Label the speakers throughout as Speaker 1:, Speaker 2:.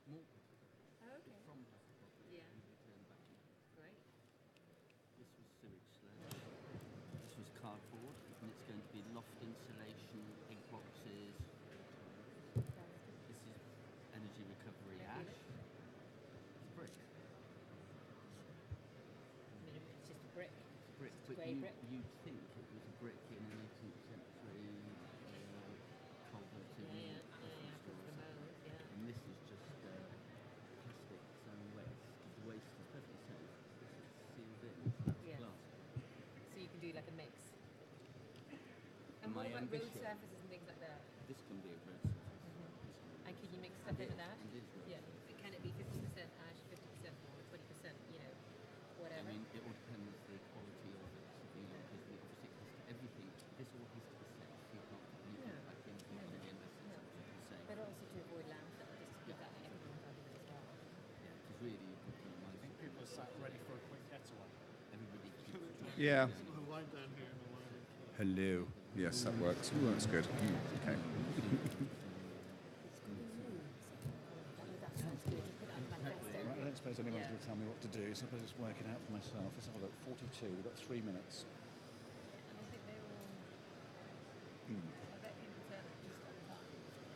Speaker 1: more property.
Speaker 2: Oh, okay.
Speaker 1: From House of Property
Speaker 2: Yeah.
Speaker 1: and returned back.
Speaker 2: Great.
Speaker 1: This was sewage sludge. This was cardboard, and it's going to be loft insulation, egg boxes. This is energy recovery ash. It's brick.
Speaker 2: It's just a brick.
Speaker 1: Brick,
Speaker 2: Just a
Speaker 1: but
Speaker 2: grey brick.
Speaker 1: you'd think it was a brick in an 18th century culverted store. And this is just plastic zone waste. The waste is perfectly safe. This is sealed in. That's
Speaker 2: Yeah.
Speaker 1: glass.
Speaker 2: So you can do like a mix. And
Speaker 1: My
Speaker 2: what about road
Speaker 1: ambition-
Speaker 2: surfaces and things like that?
Speaker 1: This can be a road surface.
Speaker 2: And can you mix stuff in with that?
Speaker 1: And it is road
Speaker 2: Yeah.
Speaker 1: surface.
Speaker 2: Can it be 50% ash, 50% more, 20%, whatever?
Speaker 1: I mean, it all depends on the quality of it. Because obviously it has to, everything, this all has to be safe. You can't put anything back in the investors have to be safe.
Speaker 2: But also to avoid landfill, just to keep that everyone's out of it as well.
Speaker 1: Yeah, because really, you can
Speaker 3: I think people are sat ready for a quick getaway.
Speaker 1: everybody keeps
Speaker 4: Yeah.
Speaker 3: There's a line down here and a line in here.
Speaker 4: Hello. Yes, that works. Ooh, that's good. Okay. I don't suppose anyone's going to tell me what to do, so I'll just work it out for myself. Let's have a look. 42. We've got 3 minutes.
Speaker 2: And I think they were all, I bet people turn up just on time.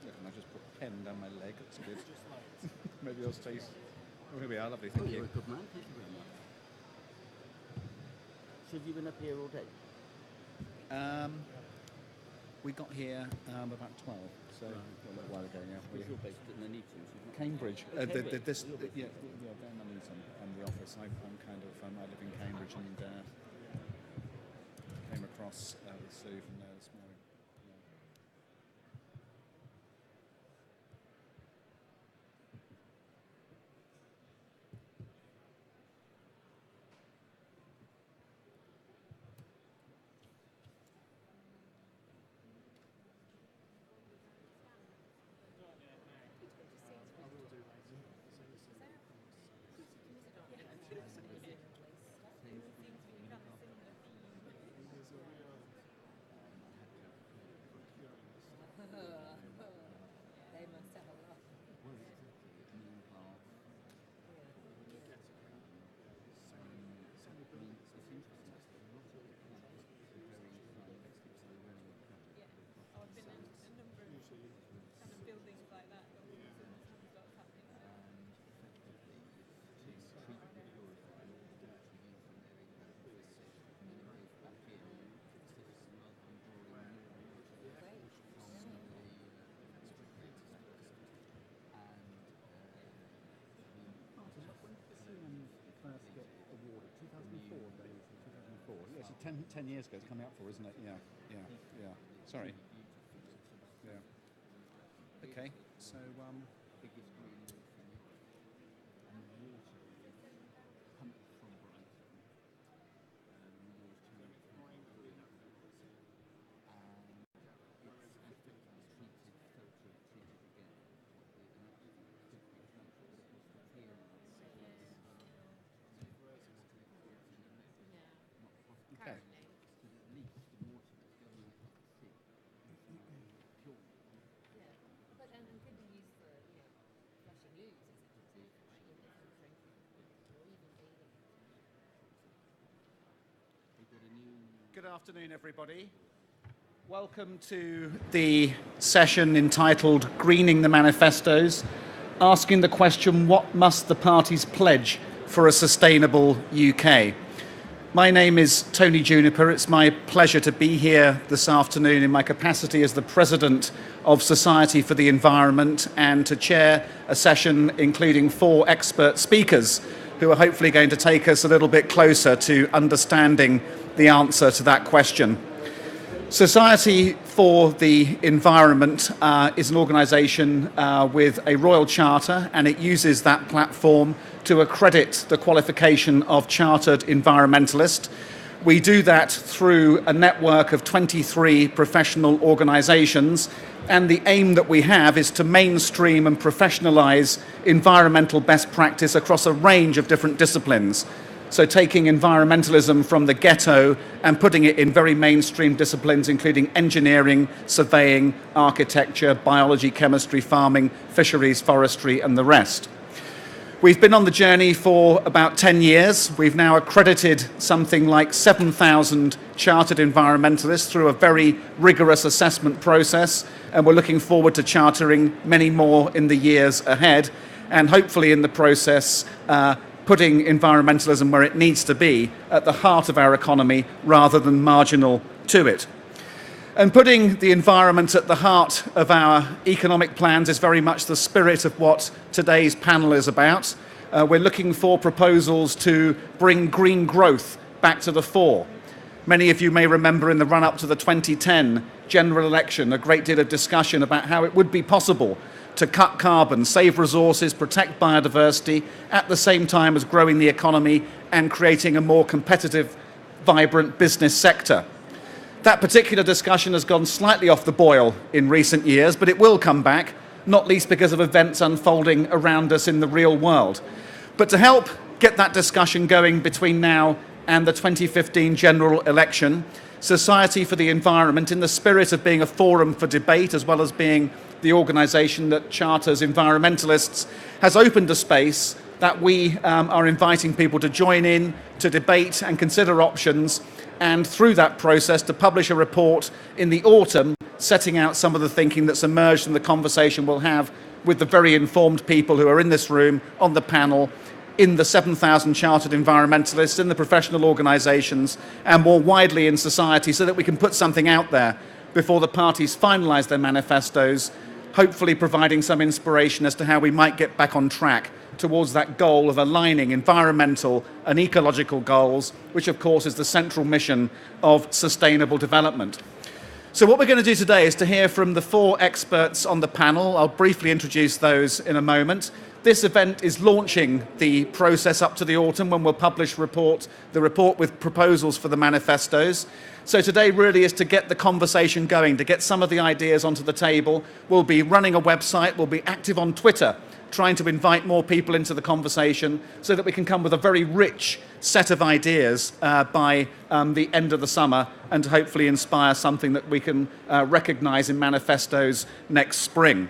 Speaker 4: Look, and I just put a pen down my leg. That's good.
Speaker 3: Just like
Speaker 4: Maybe I'll stay. Oh, here we are. Lovely.
Speaker 1: Oh,
Speaker 4: Thank
Speaker 1: you're
Speaker 4: you.
Speaker 1: a good man. Thank you very much. So have you been up here all day?
Speaker 4: We got here about 12, so a little while ago. Yeah.
Speaker 1: Because you're based in Nuneaton.
Speaker 4: Cambridge.
Speaker 1: Cambridge.
Speaker 4: This, yeah, down in Nuneaton and the office. I'm kind of, I live in Cambridge and came across with Sue from there this morning.
Speaker 3: I will do later. So this is there's a real
Speaker 2: They must have a lot.
Speaker 1: Well, exactly. Mean class.
Speaker 3: semi
Speaker 1: I mean, it's interesting. A lot of the plants are very
Speaker 5: I've been in a number of
Speaker 3: usually
Speaker 5: kind of buildings like that, but lots happening there.
Speaker 1: and effectively to treat and purify all the water used in their ecosystem, minimize back in, fix some other and drawing more water from the
Speaker 4: When did the first get awarded? 2004, Dave. 2004. Yeah, so 10 years ago. It's coming up for, isn't it? Yeah. Sorry. Yeah. Okay. So
Speaker 1: biggest green roof in Europe, and the water is pumped from Brighton, North Channel, and it's effectively treated, filtered, treated again.
Speaker 4: okay.
Speaker 1: Because at least the water is going out to sea. Pure.
Speaker 2: Yeah. But and could be used for, flushing loos, etc. Right? Even drinking or even bathing.
Speaker 1: They've got a new
Speaker 4: Good afternoon, everybody. Welcome to the session entitled Greening the Manifestos, asking the question, what must the parties pledge for a sustainable UK? My name is Tony Juniper. It's my pleasure to be here this afternoon in my capacity as the President of Society for the Environment and to chair a session including 4 expert speakers who are hopefully going to take us a little bit closer to understanding the answer to that question. Society for the Environment is an organisation with a royal charter, and it uses that platform to accredit the qualification of chartered environmentalist. We do that through a network of 23 professional organisations, and the aim that we have is to mainstream and professionalise environmental best practice across a range of different disciplines. So taking environmentalism from the ghetto and putting it in very mainstream disciplines, including engineering, surveying, architecture, biology, chemistry, farming, fisheries, forestry, and the rest. We've been on the journey for about 10 years. We've now accredited something like 7,000 chartered environmentalists through a very rigorous assessment process, and we're looking forward to chartering many more in the years ahead, and hopefully in the process putting environmentalism where it needs to be, at the heart of our economy rather than marginal to it. And putting the environment at the heart of our economic plans is very much the spirit of what today's panel is about. We're looking for proposals to bring green growth back to the fore. Many of you may remember in the run-up to the 2010 general election a great deal of discussion about how it would be possible to cut carbon, save resources, protect biodiversity, at the same time as growing the economy and creating a more competitive, vibrant business sector. That particular discussion has gone slightly off the boil in recent years, but it will come back, not least because of events unfolding around us in the real world. But to help get that discussion going between now and the 2015 general election, Society for the Environment, in the spirit of being a forum for debate as well as being the organisation that charters environmentalists, has opened a space that we are inviting people to join in, to debate and consider options, and through that process to publish a report in the autumn setting out some of the thinking that's emerged from the conversation we'll have with the very informed people who are in this room, on the panel, in the 7,000 chartered environmentalists, in the professional organisations, and more widely in society, so that we can put something out there before the parties finalise their manifestos, hopefully providing some inspiration as to how we might get back on track towards that goal of aligning environmental and ecological goals, which of course is the central mission of sustainable development. So what we're going to do today is to hear from the four experts on the panel. I'll briefly introduce those in a moment. This event is launching the process up to the autumn when we'll publish the report with proposals for the manifestos. So today really is to get the conversation going, to get some of the ideas onto the table. We'll be running a website, we'll be active on Twitter, trying to invite more people into the conversation so that we can come with a very rich set of ideas by the end of the summer, and to hopefully inspire something that we can recognise in manifestos next spring.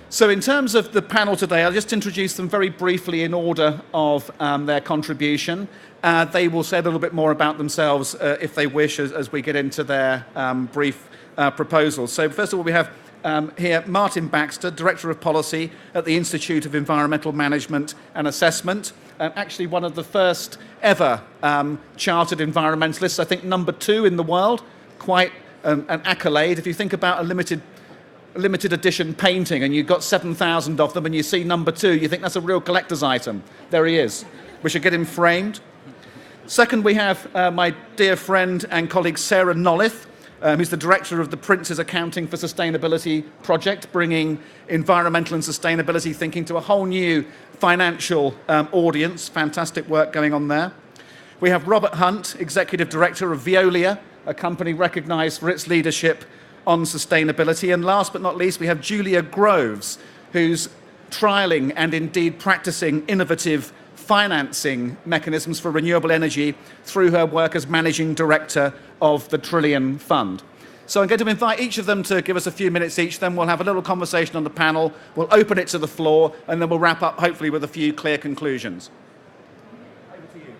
Speaker 4: So in terms of the panel today, I'll just introduce them very briefly in order of their contribution. They will say a little bit more about themselves if they wish as we get into their brief proposals. So first of all, we have here Martin Baxter, Director of Policy at the Institute of Environmental Management and Assessment, actually one of the first ever chartered environmentalists, I think number 2 in the world, quite an accolade. If you think about a limited edition painting and you've got 7,000 of them and you see number 2, you think that's a real collector's item. There he is. We should get him framed. Second, we have my dear friend and colleague Sarah Nolleth, who's the director of the Prince's Accounting for Sustainability project, bringing environmental and sustainability thinking to a whole new financial audience. Fantastic work going on there. We have Robert Hunt, executive director of Veolia, a company recognised for its leadership on sustainability. And last but not least, we have Julia Groves, who's trialling and indeed practicing innovative financing mechanisms for renewable energy through her work as managing director of the Trillion Fund. So I'm going to invite each of them to give us a few minutes each, then we'll have a little conversation on the panel, we'll open it to the floor, and then we'll wrap up hopefully with a few clear conclusions. Over to you.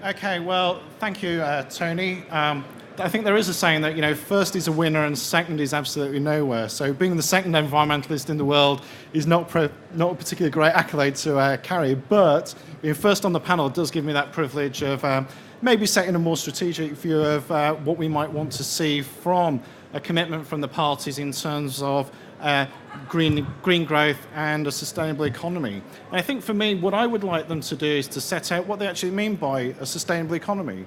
Speaker 3: Okay, well, thank you, Tony. I think there is a saying that, first is a winner and second is absolutely nowhere. So being the second environmentalist in the world is not a particularly great accolade to carry, but being first on the panel does give me that privilege of maybe setting a more strategic view of what we might want to see from a commitment from the parties in terms of green growth and a sustainable economy. And I think for me, what I would like them to do is to set out what they actually mean by a sustainable economy.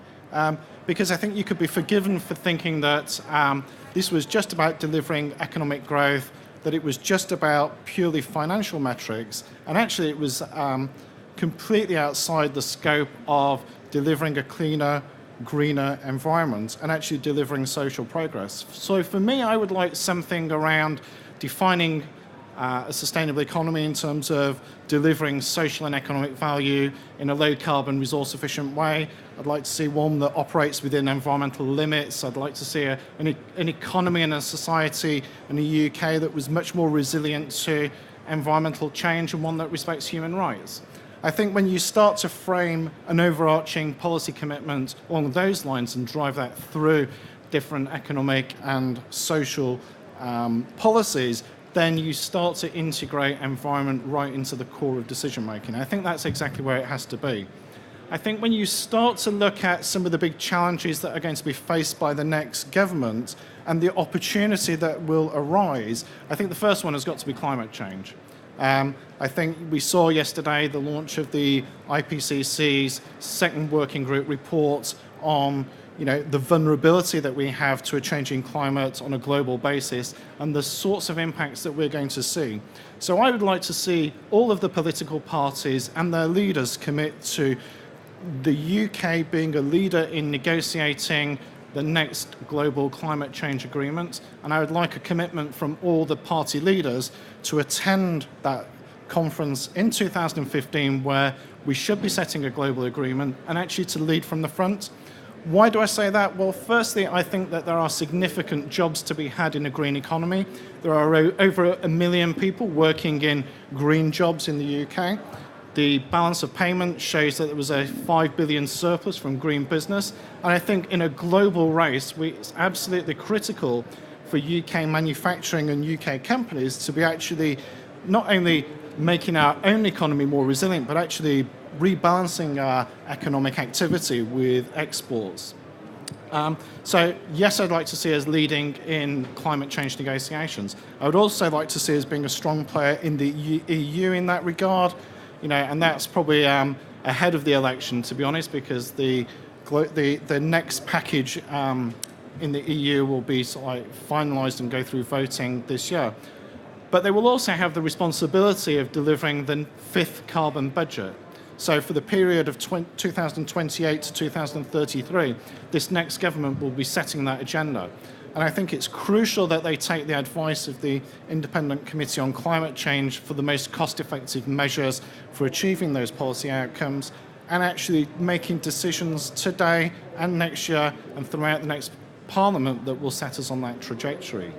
Speaker 3: Because I think you could be forgiven for thinking that this was just about delivering economic growth, that it was just about purely financial metrics, and actually it was completely outside the scope of delivering a cleaner, greener environment and actually delivering social progress. So for me, I would like something around defining a sustainable economy in terms of delivering social and economic value in a low-carbon, resource-efficient way. I'd like to see one that operates within environmental limits. I'd like to see an economy and a society in the UK that was much more resilient to environmental change and one that respects human rights. I think when you start to frame an overarching policy commitment along those lines and drive that through different economic and social policies, then you start to integrate environment right into the core of decision making. I think that's exactly where it has to be. I think when you start to look at some of the big challenges that are going to be faced by the next government and the opportunity that will arise, I think the first one has got to be climate change. I think we saw yesterday the launch of the IPCC's second working group report on the vulnerability that we have to a changing climate on a global basis and the sorts of impacts that we're going to see. So I would like to see all of the political parties and their leaders commit to the UK being a leader in negotiating the next global climate change agreement, and I would like a commitment from all the party leaders to attend that conference in 2015 where we should be setting a global agreement and actually to lead from the front. Why do I say that? Well, firstly, I think that there are significant jobs to be had in a green economy. There are over 1 million people working in green jobs in the UK. The balance of payment shows that there was a 5 billion surplus from green business. And I think in a global race, it's absolutely critical for UK manufacturing and UK companies to be actually not only making our own economy more resilient, but actually rebalancing our economic activity with exports. So yes, I'd like to see us leading in climate change negotiations. I would also like to see us being a strong player in the EU in that regard, and that's probably ahead of the election, to be honest, because the next package in the EU will be finalised and go through voting this year. But they will also have the responsibility of delivering the fifth carbon budget. So for the period of 2028 to 2033, this next government will be setting that agenda. And I think it's crucial that they take the advice of the Independent Committee on Climate Change for the most cost-effective measures for achieving those policy outcomes and actually making decisions today and next year and throughout the next Parliament that will set us on that trajectory.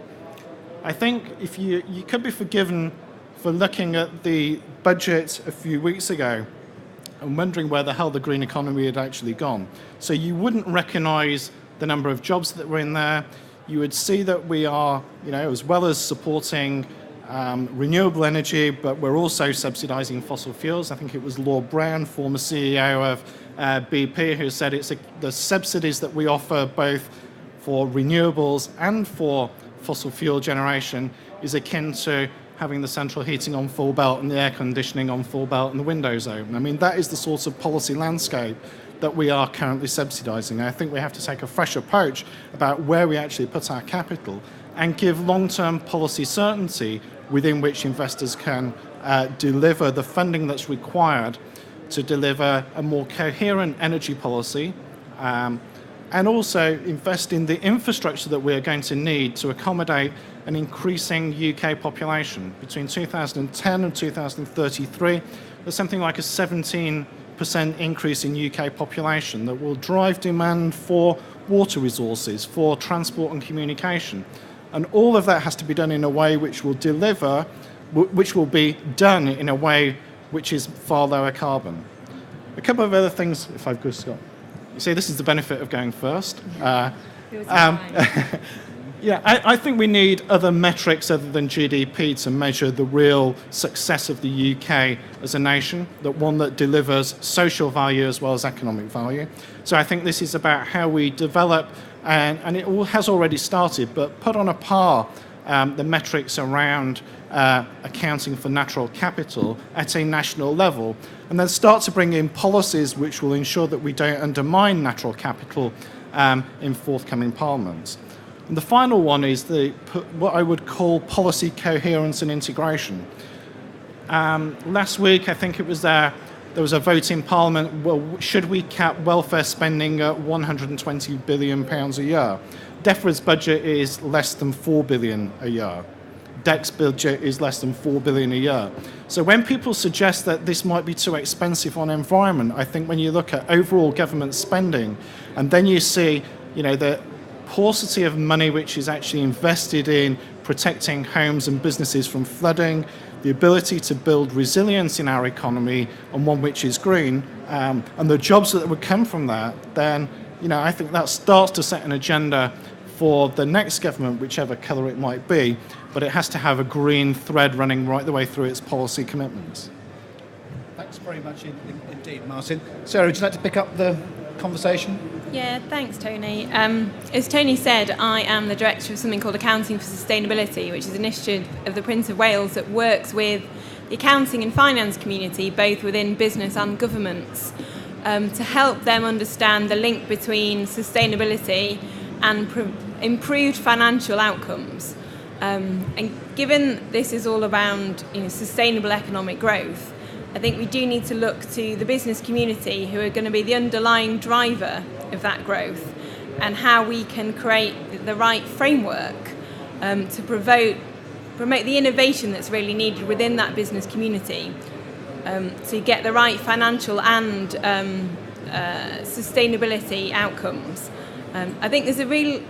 Speaker 3: I think if you could be forgiven for looking at the budget a few weeks ago and wondering where the hell the green economy had actually gone. So you wouldn't recognise the number of jobs that were in there. You would see that we are, as well as supporting renewable energy, but we're also subsidising fossil fuels. I think it was Lord Brown, former CEO of BP, who said it's the subsidies that we offer both for renewables and for fossil fuel generation is akin to having the central heating on full belt and the air conditioning on full belt and the windows open. I mean, that is the sort of policy landscape that we are currently subsidising. I think we have to take a fresh approach about where we actually put our capital and give long-term policy certainty within which investors can deliver the funding that's required to deliver a more coherent energy policy and also invest in the infrastructure that we're going to need to accommodate an increasing UK population. Between 2010 and 2033, there's something like a 17% increase in UK population that will drive demand for water resources, for transport and communication. And all of that has to be done in a way which will be done in a way which is far lower carbon. A couple of other things, if I've just got. You see, this is the benefit of going first. Yeah, I think we need other metrics other than GDP to measure the real success of the UK as a nation, one that delivers social value as well as economic value. So I think this is about how we develop, and it has already started, but put on a par the metrics around accounting for natural capital at a national level, and then start to bring in policies which will ensure that we don't undermine natural capital in forthcoming parliaments. And the final one is what I would call policy coherence and integration. Last week, I think it was there was a vote in Parliament, well, should we cap welfare spending at £120 billion a year? DEFRA's budget is less than £4 billion a year. DEC's budget is less than $4 billion a year. So when people suggest that this might be too expensive on environment, I think when you look at overall government spending, and then you see, the paucity of money which is actually invested in protecting homes and businesses from flooding, the ability to build resilience in our economy, and one which is green, and the jobs that would come from that, then I think that starts to set an agenda for the next government, whichever colour it might be, but it has to have a green thread running right the way through its policy commitments.
Speaker 4: Thanks very much indeed, Martin. Sarah, would you like to pick up the conversation?
Speaker 5: Yeah, thanks, Tony. As Tony said, I am the director of something called Accounting for Sustainability, which is an initiative of the Prince of Wales that works with the accounting and finance community, both within business and governments, to help them understand the link between sustainability and improved financial outcomes. And given this is all around sustainable economic growth, I think we do need to look to the business community, who are going to be the underlying driver of that growth, and how we can create the right framework to promote the innovation that's really needed within that business community, to get the right financial and sustainability outcomes. I think there's a real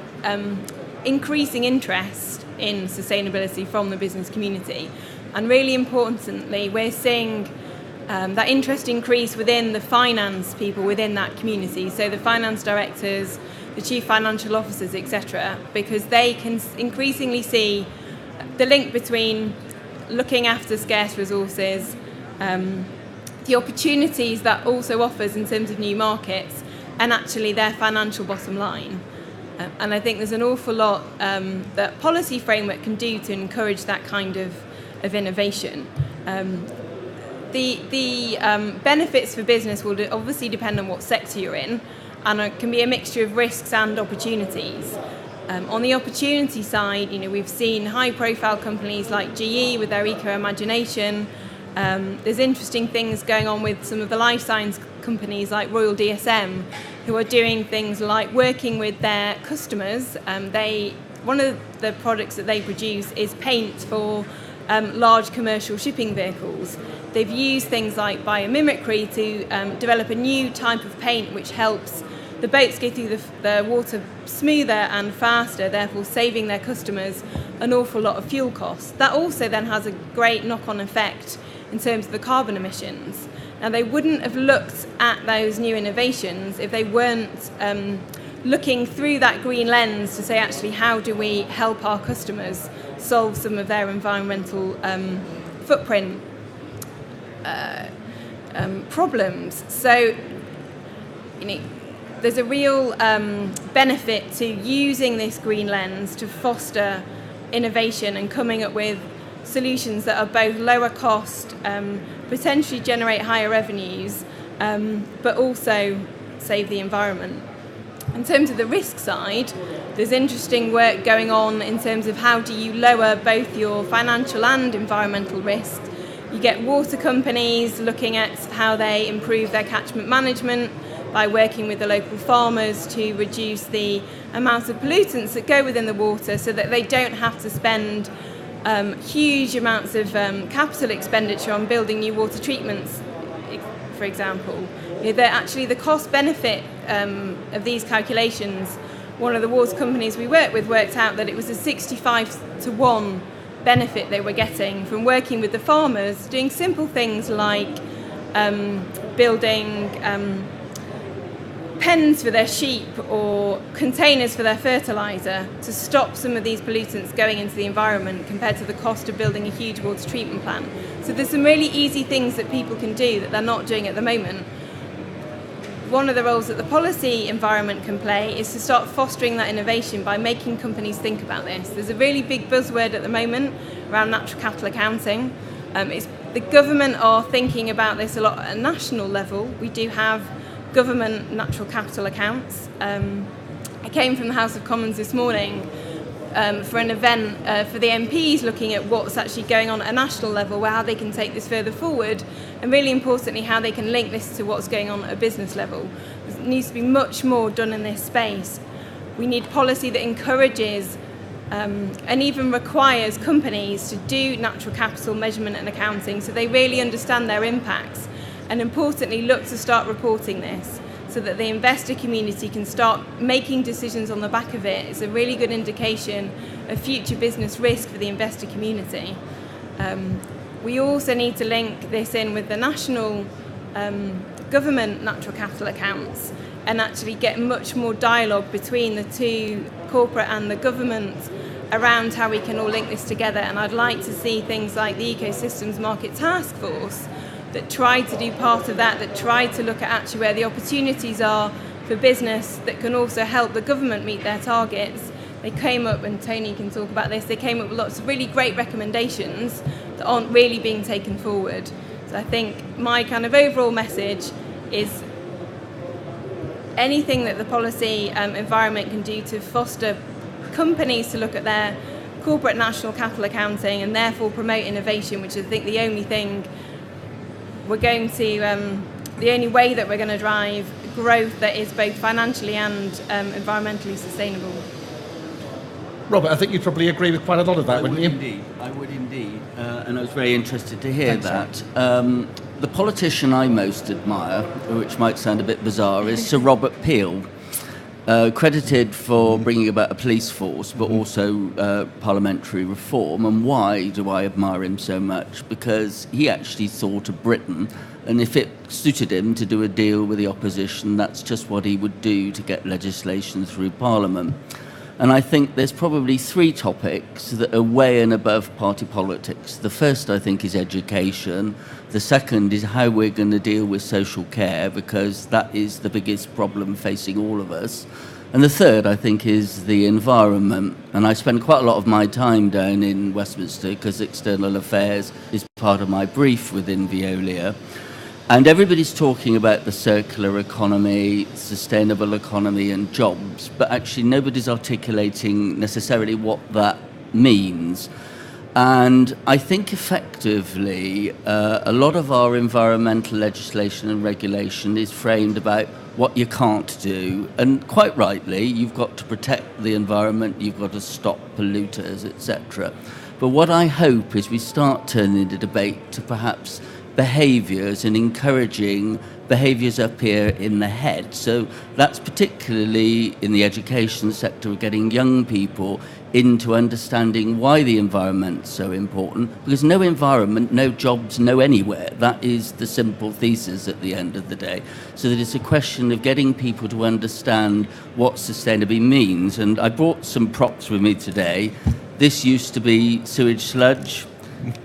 Speaker 5: increasing interest in sustainability from the business community, and really importantly, we're seeing that interest increase within the finance people within that community, so the finance directors, the chief financial officers, etc., because they can increasingly see the link between looking after scarce resources, the opportunities that also offers in terms of new markets, and actually their financial bottom line. And I think there's an awful lot that policy framework can do to encourage that kind of innovation. The benefits for business will obviously depend on what sector you're in, and it can be a mixture of risks and opportunities. On the opportunity side, we've seen high-profile companies like GE with their eco-imagination. There's interesting things going on with some of the life science companies like Royal DSM, who are doing things like working with their customers. One of the products that they produce is paint for large commercial shipping vehicles. They've used things like biomimicry to develop a new type of paint which helps the boats go through the water smoother and faster, therefore saving their customers an awful lot of fuel costs. That also then has a great knock-on effect in terms of the carbon emissions. Now, they wouldn't have looked at those new innovations if they weren't looking through that green lens to say, actually, how do we help our customers solve some of their environmental footprint problems. So, there's a real benefit to using this green lens to foster innovation and coming up with solutions that are both lower cost, potentially generate higher revenues, but also save the environment. In terms of the risk side, there's interesting work going on in terms of how do you lower both your financial and environmental risks. You get water companies looking at how they improve their catchment management by working with the local farmers to reduce the amount of pollutants that go within the water, so that they don't have to spend huge amounts of capital expenditure on building new water treatments, for example. Actually, the cost benefit of these calculations, one of the water companies we work with worked out that it was a 65-to-1 benefit they were getting from working with the farmers, doing simple things like building pens for their sheep or containers for their fertiliser to stop some of these pollutants going into the environment, compared to the cost of building a huge water treatment plant. So there's some really easy things that people can do that they're not doing at the moment. One of the roles that the policy environment can play is to start fostering that innovation by making companies think about this. There's a really big buzzword at the moment around natural capital accounting. The government are thinking about this a lot at a national level. We do have government natural capital accounts. I came from the House of Commons this morning for an event for the MPs looking at what's actually going on at a national level, how they can take this further forward, and really importantly, how they can link this to what's going on at a business level. There needs to be much more done in this space. We need policy that encourages and even requires companies to do natural capital measurement and accounting so they really understand their impacts, and importantly look to start reporting this so that the investor community can start making decisions on the back of it. It's a really good indication of future business risk for the investor community. We also need to link this in with the national government natural capital accounts and actually get much more dialogue between the two, corporate and the government, around how we can all link this together. And I'd like to see things like the Ecosystems Market Task Force that try to do part of that, that try to look at actually where the opportunities are for business that can also help the government meet their targets. They came up, and Tony can talk about this, they came up with lots of really great recommendations that aren't really being taken forward. So I think my kind of overall message is anything that the policy environment can do to foster companies to look at their corporate national capital accounting and therefore promote innovation, which is I think the only thing we're going to, the only way that we're going to drive growth that is both financially and environmentally sustainable.
Speaker 4: Robert, I think you'd probably agree with quite a lot of that, wouldn't you?
Speaker 1: I would indeed. And I was very interested to hear that. The politician I most admire, which might sound a bit bizarre, is Sir Robert Peel, credited for bringing about a police force, but also parliamentary reform. And why do I admire him so much? Because he actually thought of Britain, and if it suited him to do a deal with the opposition, that's just what he would do to get legislation through Parliament. And I think there's probably three topics that are way and above party politics. The first, I think, is education. The second is how we're going to deal with social care, because that is the biggest problem facing all of us. And the third, I think, is the environment. And I spend quite a lot of my time down in Westminster because external affairs is part of my brief within Veolia. And everybody's talking about the circular economy, sustainable economy and jobs, but actually nobody's articulating necessarily what that means. And I think effectively a lot of our environmental legislation and regulation is framed about what you can't do. And quite rightly, you've got to protect the environment, you've got to stop polluters, etc. But what I hope is we start turning the debate to perhaps behaviours and encouraging behaviours up here in the head. So that's particularly in the education sector, getting young people into understanding why the environment's so important, because no environment, no jobs, no anywhere. That is the simple thesis at the end of the day. So that it's a question of getting people to understand what sustainability means. And I brought some props with me today. This used to be sewage sludge.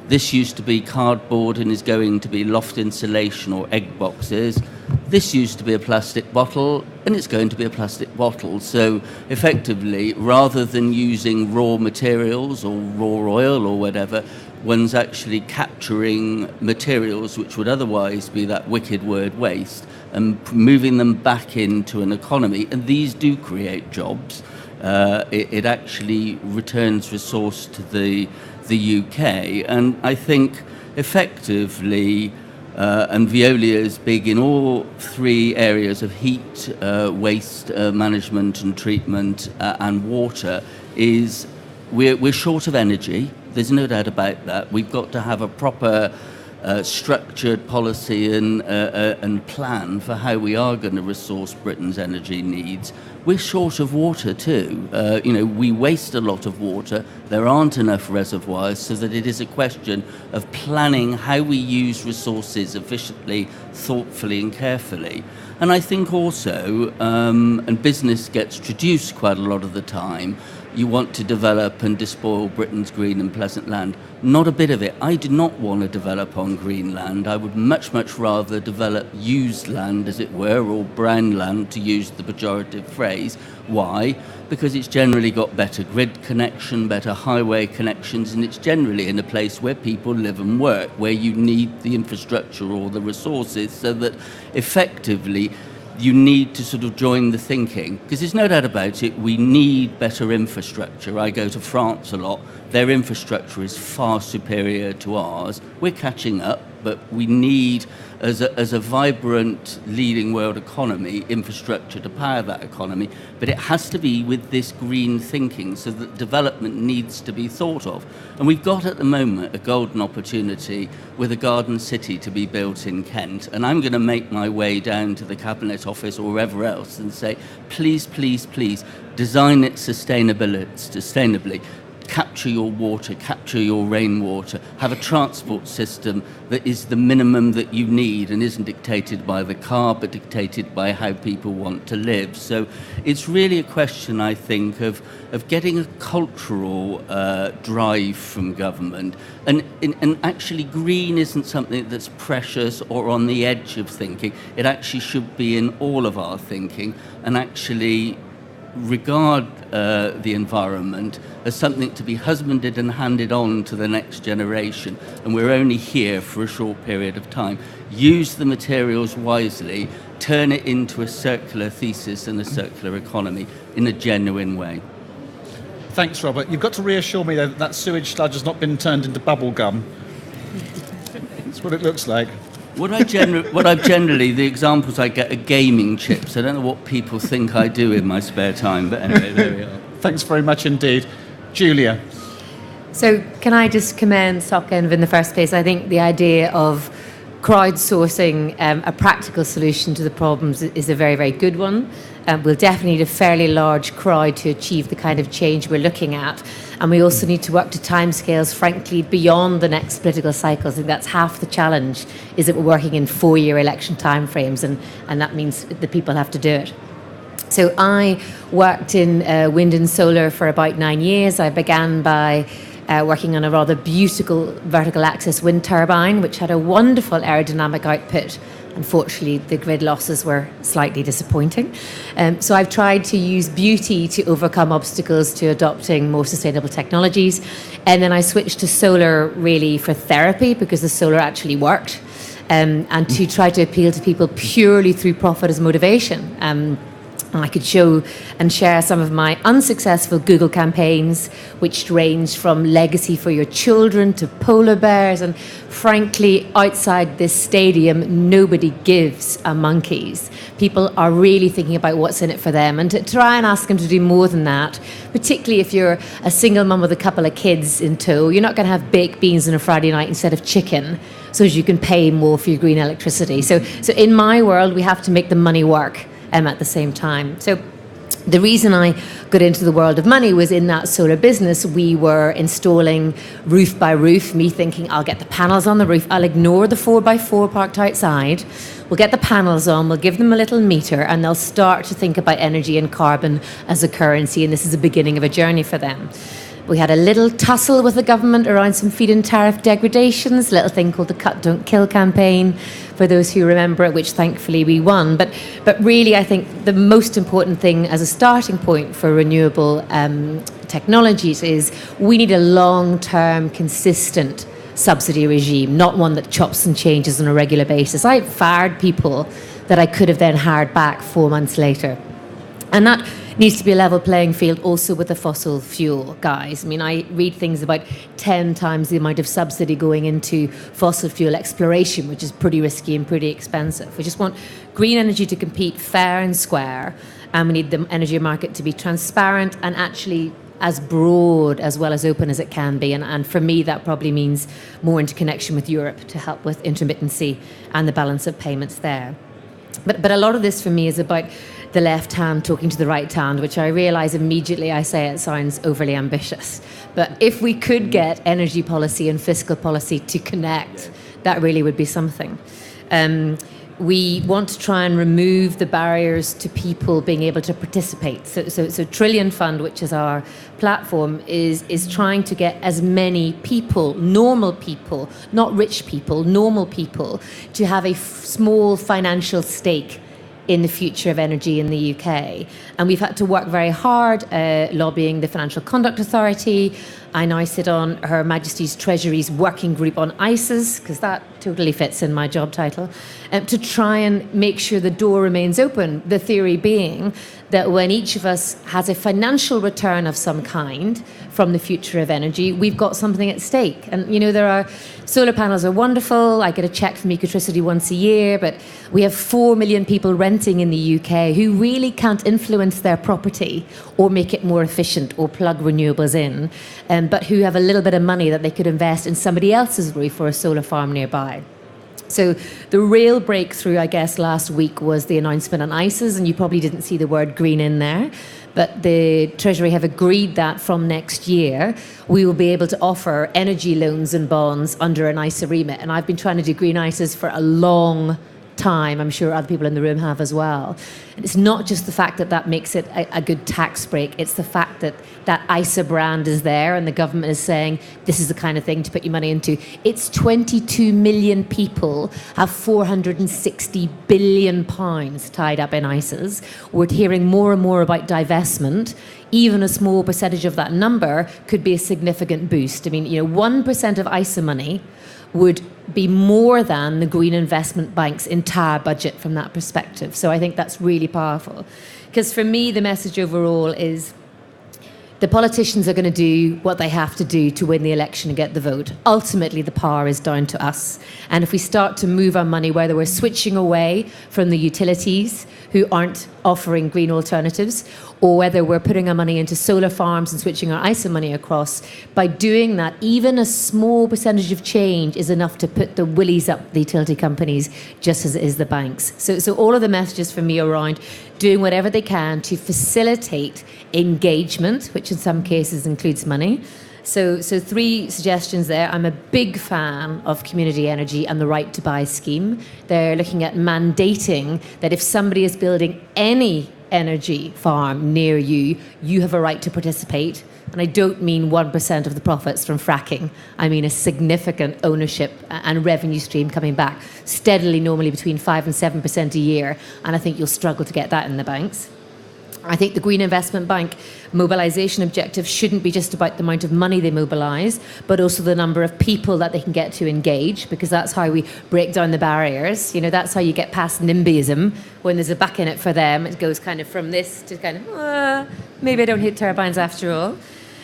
Speaker 1: This used to be cardboard and is going to be loft insulation or egg boxes. This used to be a plastic bottle and it's going to be a plastic bottle. So effectively, rather than using raw materials or raw oil or whatever, one's actually capturing materials which would otherwise be that wicked word waste and moving them back into an economy. And these do create jobs. It actually returns resource to the UK, and I think effectively, and Veolia is big in all three areas of heat, waste management and treatment, and water, is we're short of energy. There's no doubt about that. We've got to have a proper structured policy and plan for how we are going to resource Britain's energy needs. We're short of water too. We waste a lot of water. There aren't enough reservoirs, so that it is a question of planning how we use resources efficiently, thoughtfully and carefully. And I think also, and business gets traduced quite a lot of the time, you want to develop and despoil Britain's green and pleasant land. Not a bit of it. I do not want to develop on green land. I would much, much rather develop used land, as it were, or brown land, to use the pejorative phrase. Why? Because it's generally got better grid connection, better highway connections, and it's generally in a place where people live and work, where you need the infrastructure or the resources, so that effectively you need to sort of join the thinking, because there's no doubt about it, we need better infrastructure. I go to France a lot. Their infrastructure is far superior to ours. We're catching up. but we need, as a vibrant leading world economy, infrastructure to power that economy, but it has to be with this green thinking, so that development needs to be thought of. And we've got at the moment a golden opportunity with a garden city to be built in Kent, and I'm going to make my way down to the Cabinet Office or wherever else and say, please, please, please, design it sustainably. Capture your water, capture your rainwater, have a transport system that is the minimum that you need and isn't dictated by the car, but dictated by how people want to live. So it's really a question, I think, of getting a cultural drive from government. And actually, green isn't something that's precious or on the edge of thinking. It actually should be in all of our thinking, and actually regard the environment as something to be husbanded and handed on to the next generation, and we're only here for a short period of time. Use the materials wisely, turn it into a circular thesis and a circular economy in a genuine way.
Speaker 4: Thanks, Robert. You've got to reassure me that that sewage sludge has not been turned into bubble gum. That's what it looks like.
Speaker 1: What I generally, the examples I get are gaming chips. I don't know what people think I do in my spare time, but anyway, there we are.
Speaker 4: Thanks very much indeed. Julia.
Speaker 2: So can I just commend SocEnv in the first place? I think the idea of crowdsourcing a practical solution to the problems is a very, very good one. We'll definitely need a fairly large crowd to achieve the kind of change we're looking at. And we also need to work to timescales, frankly, beyond the next political cycles. I think that's half the challenge, is that we're working in 4-year election timeframes, and that means the people have to do it. So I worked in wind and solar for about 9 years. I began by working on a rather beautiful vertical axis wind turbine, which had a wonderful aerodynamic output. Unfortunately, the grid losses were slightly disappointing. So I've tried to use beauty to overcome obstacles to adopting more sustainable technologies. And then I switched to solar really for therapy, because the solar actually worked, and to try to appeal to people purely through profit as motivation. I could show and share some of my unsuccessful Google campaigns, which ranged from legacy for your children to polar bears. And frankly, outside this stadium, nobody gives a monkeys. People are really thinking about what's in it for them. And to try and ask them to do more than that, particularly if you're a single mum with a couple of kids in tow, you're not going to have baked beans on a Friday night instead of chicken, so as you can pay more for your green electricity. So in my world, we have to make the money work at the same time. So the reason I got into the world of money was in that solar business. We were installing roof by roof, me thinking I'll get the panels on the roof, I'll ignore the 4x4 parked outside, we'll get the panels on, we'll give them a little meter, and they'll start to think about energy and carbon as a currency, and this is the beginning of a journey for them. We had a little tussle with the government around some feed-in tariff degradations, a little thing called the Cut Don't Kill campaign, for those who remember it, which thankfully we won. But really, I think the most important thing as a starting point for renewable technologies is we need a long-term, consistent subsidy regime, not one that chops and changes on a regular basis. I fired people that I could have then hired back 4 months later. And that needs to be a level playing field also with the fossil fuel guys. I mean, I read things about 10 times the amount of subsidy going into fossil fuel exploration, which is pretty risky and pretty expensive. We just want green energy to compete fair and square, and we need the energy market to be transparent and actually as broad as well as open as it can be. And for me, that probably means more interconnection with Europe to help with intermittency and the balance of payments there. But a lot of this for me is about the left hand talking to the right hand, which I realise immediately I say it sounds overly ambitious. But if we could get energy policy and fiscal policy to connect, that really would be something. We want to try and remove the barriers to people being able to participate. So Trillion Fund, which is our platform, is trying to get as many people, normal people, not rich people, normal people, to have a small financial stake in the future of energy in the UK. And we've had to work very hard lobbying the Financial Conduct Authority. I now sit on Her Majesty's Treasury's working group on ISAs, because that totally fits in my job title, to try and make sure the door remains open. The theory being that when each of us has a financial return of some kind from the future of energy, we've got something at stake. And, there are solar panels are wonderful. I get a check from Ecotricity once a year, but we have 4 million people renting in the UK who really can't influence their property or make it more efficient or plug renewables in, but who have a little bit of money that they could invest in somebody else's roof or a solar farm nearby. So the real breakthrough, I guess, last week was the announcement on ISAs, and you probably didn't see the word green in there, but the Treasury have agreed that from next year we will be able to offer energy loans and bonds under an ISA remit. And I've been trying to do green ISAs for a long time. I'm sure other people in the room have as well. And it's not just the fact that that makes it a good tax break, it's the fact that that ISA brand is there and the government is saying this is the kind of thing to put your money into. It's 22 million people have 460 billion pounds tied up in ISAs. We're hearing more and more about divestment. Even a small percentage of that number could be a significant boost. I mean, 1% of ISA money would be more than the Green Investment Bank's entire budget from that perspective. So I think that's really powerful. Because for me, the message overall is the politicians are going to do what they have to do to win the election and get the vote. Ultimately, the power is down to us. And if we start to move our money, whether we're switching away from the utilities who aren't offering green alternatives, or whether we're putting our money into solar farms and switching our ISA money across, by doing that, even a small percentage of change is enough to put the willies up the utility companies, just as it is the banks. So all of the messages for me are around doing whatever they can to facilitate engagement, which in some cases includes money. So 3 suggestions there. I'm a big fan of community energy and the right to buy scheme. They're looking at mandating that if somebody is building any energy farm near you, you have a right to participate. And I don't mean 1% of the profits from fracking. I mean a significant ownership and revenue stream coming back steadily, normally between 5 and 7% a year. And I think you'll struggle to get that in the banks. I think the Green Investment Bank mobilisation objective shouldn't be just about the amount of money they mobilise, but also the number of people that they can get to engage, because that's how we break down the barriers. That's how you get past NIMBYism. When there's a back in it for them, it goes kind of from this to kind of, maybe I don't hit turbines after all.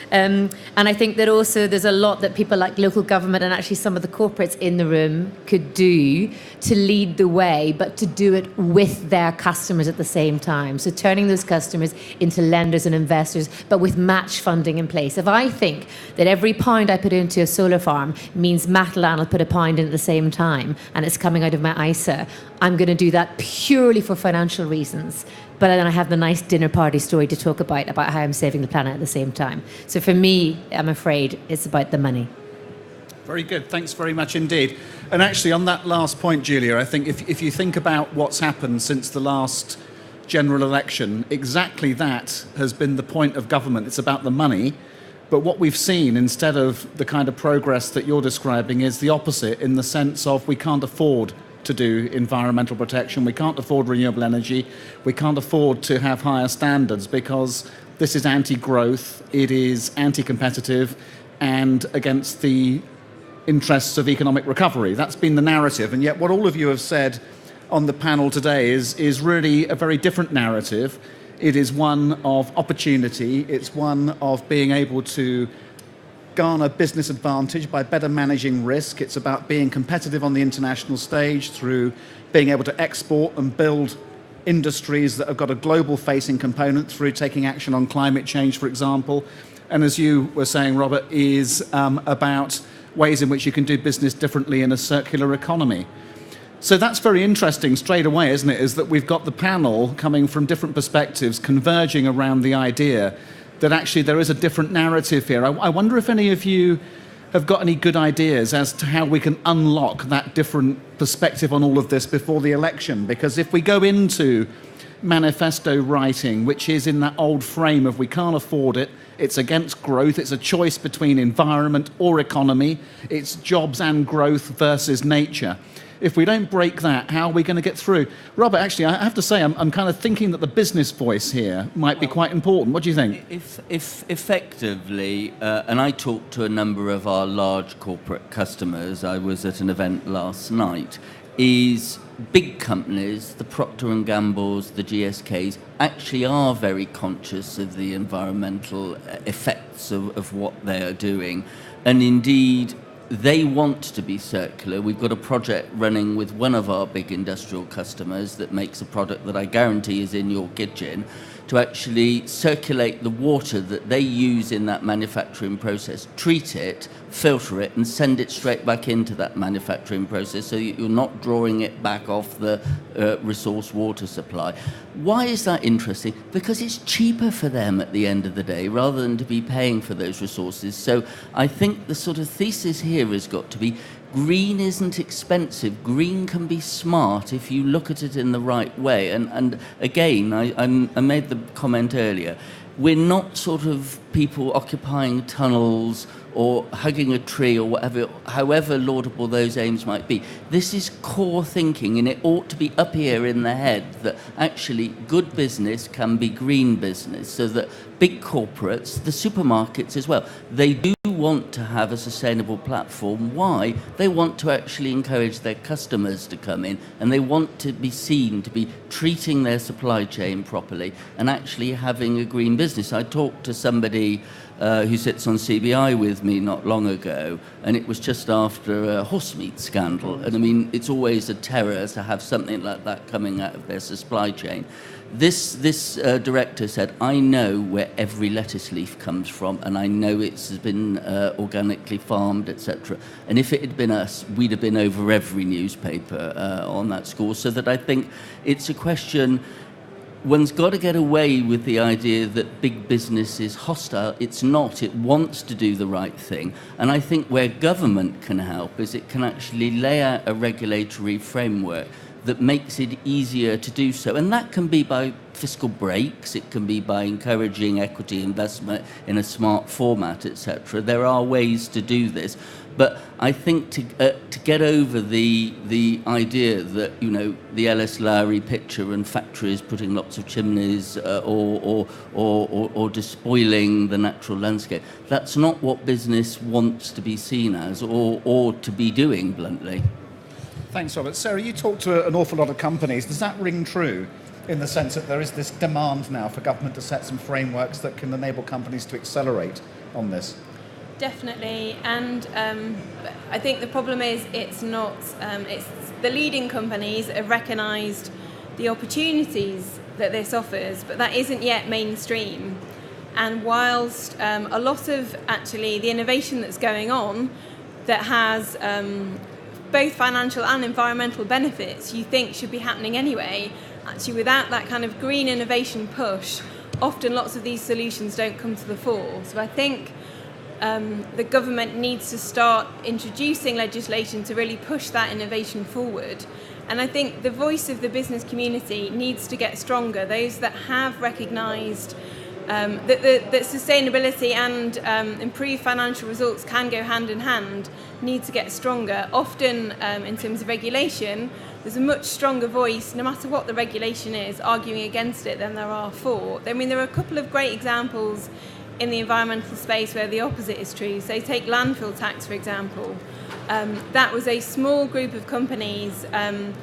Speaker 2: And I think that also there's a lot that people like local government and actually some of the corporates in the room could do to lead the way, but to do it with their customers at the same time. So turning those customers into lenders and investors, but with match funding in place. If I think that every pound I put into a solar farm means Matalan will put a pound in at the same time, and it's coming out of my ISA, I'm going to do that purely for financial reasons. But then I have the nice dinner party story to talk about how I'm saving the planet at the same time. So for me, I'm afraid it's about the money.
Speaker 4: Very good. Thanks very much indeed. And actually, on that last point, Julia, I think if you think about what's happened since the last general election, exactly that has been the point of government. It's about the money. But what we've seen, instead of the kind of progress that you're describing, is the opposite, in the sense of we can't afford to do environmental protection, we can't afford renewable energy, we can't afford to have higher standards, because this is anti-growth, it is anti-competitive and against the interests of economic recovery. That's been the narrative, and yet what all of you have said on the panel today is really a very different narrative. It is one of opportunity, it's one of being able to garner business advantage by better managing risk. It's about being competitive on the international stage through being able to export and build industries that have got a global facing component through taking action on climate change, for example. And as you were saying, Robert, is about ways in which you can do business differently in a circular economy. So that's very interesting straight away, isn't it? Is that we've got the panel coming from different perspectives, converging around the idea that actually there is a different narrative here. I wonder if any of you have got any good ideas as to how we can unlock that different perspective on all of this before the election. Because if we go into manifesto writing, which is in that old frame of we can't afford it, it's against growth, it's a choice between environment or economy, it's jobs and growth versus nature. If we don't break that, how are we going to get through? Robert, actually, I have to say, I'm kind of thinking that the business voice here might be quite important. What do you think?
Speaker 1: If effectively, and I talked to a number of our large corporate customers, I was at an event last night, is big companies, the Procter & Gamble's, the GSK's, actually are very conscious of the environmental effects of what they are doing. And indeed, they want to be circular. We've got a project running with one of our big industrial customers that makes a product that I guarantee is in your kitchen, to actually circulate the water that they use in that manufacturing process, treat it, filter it, and send it straight back into that manufacturing process so that you're not drawing it back off the resource water supply. Why is that interesting? Because it's cheaper for them at the end of the day rather than to be paying for those resources. So I think the sort of thesis here has got to be green isn't expensive. Green can be smart if you look at it in the right way. And again, I made the comment earlier, we're not sort of people occupying tunnels or hugging a tree or whatever, however laudable those aims might be. This is core thinking, and it ought to be up here in the head that actually good business can be green business, so that big corporates, the supermarkets as well, they do want to have a sustainable platform. Why? They want to actually encourage their customers to come in, and they want to be seen to be treating their supply chain properly and actually having a green business. I talked to somebody who sits on CBI with me not long ago, and it was just after a horse meat scandal. And I mean, it's always a terror to have something like that coming out of their supply chain. This director said, I know where every lettuce leaf comes from, and I know it's been organically farmed, etc. And if it had been us, we'd have been over every newspaper on that score. So that I think it's a question, one's got to get away with the idea that big business is hostile. It's not. It wants to do the right thing. And I think where government can help is it can actually lay out a regulatory framework that makes it easier to do so. And that can be by fiscal breaks, it can be by encouraging equity investment in a smart format, etc. There are ways to do this. But I think to get over the idea that, you know, the Ellis Lowry picture and factories putting lots of chimneys or despoiling the natural landscape, that's not what business wants to be seen as or to be doing, bluntly.
Speaker 4: Thanks, Robert. Sarah, you talk to an awful lot of companies. Does that ring true in the sense that there is this demand now for government to set some frameworks that can enable companies to accelerate on this?
Speaker 5: Definitely, and I think the problem is it's not. It's the leading companies have recognised the opportunities that this offers, but that isn't yet mainstream. And whilst a lot of actually the innovation that's going on that has both financial and environmental benefits, you think should be happening anyway, actually without that kind of green innovation push, often lots of these solutions don't come to the fore. So I think the government needs to start introducing legislation to really push that innovation forward. And I think the voice of the business community needs to get stronger. Those that have recognised that sustainability and improved financial results can go hand in hand need to get stronger. Often in terms of regulation, there's a much stronger voice, no matter what the regulation is, arguing against it than there are for. I mean, there are a couple of great examples in the environmental space where the opposite is true. So take landfill tax, for example. That was a small group of companies that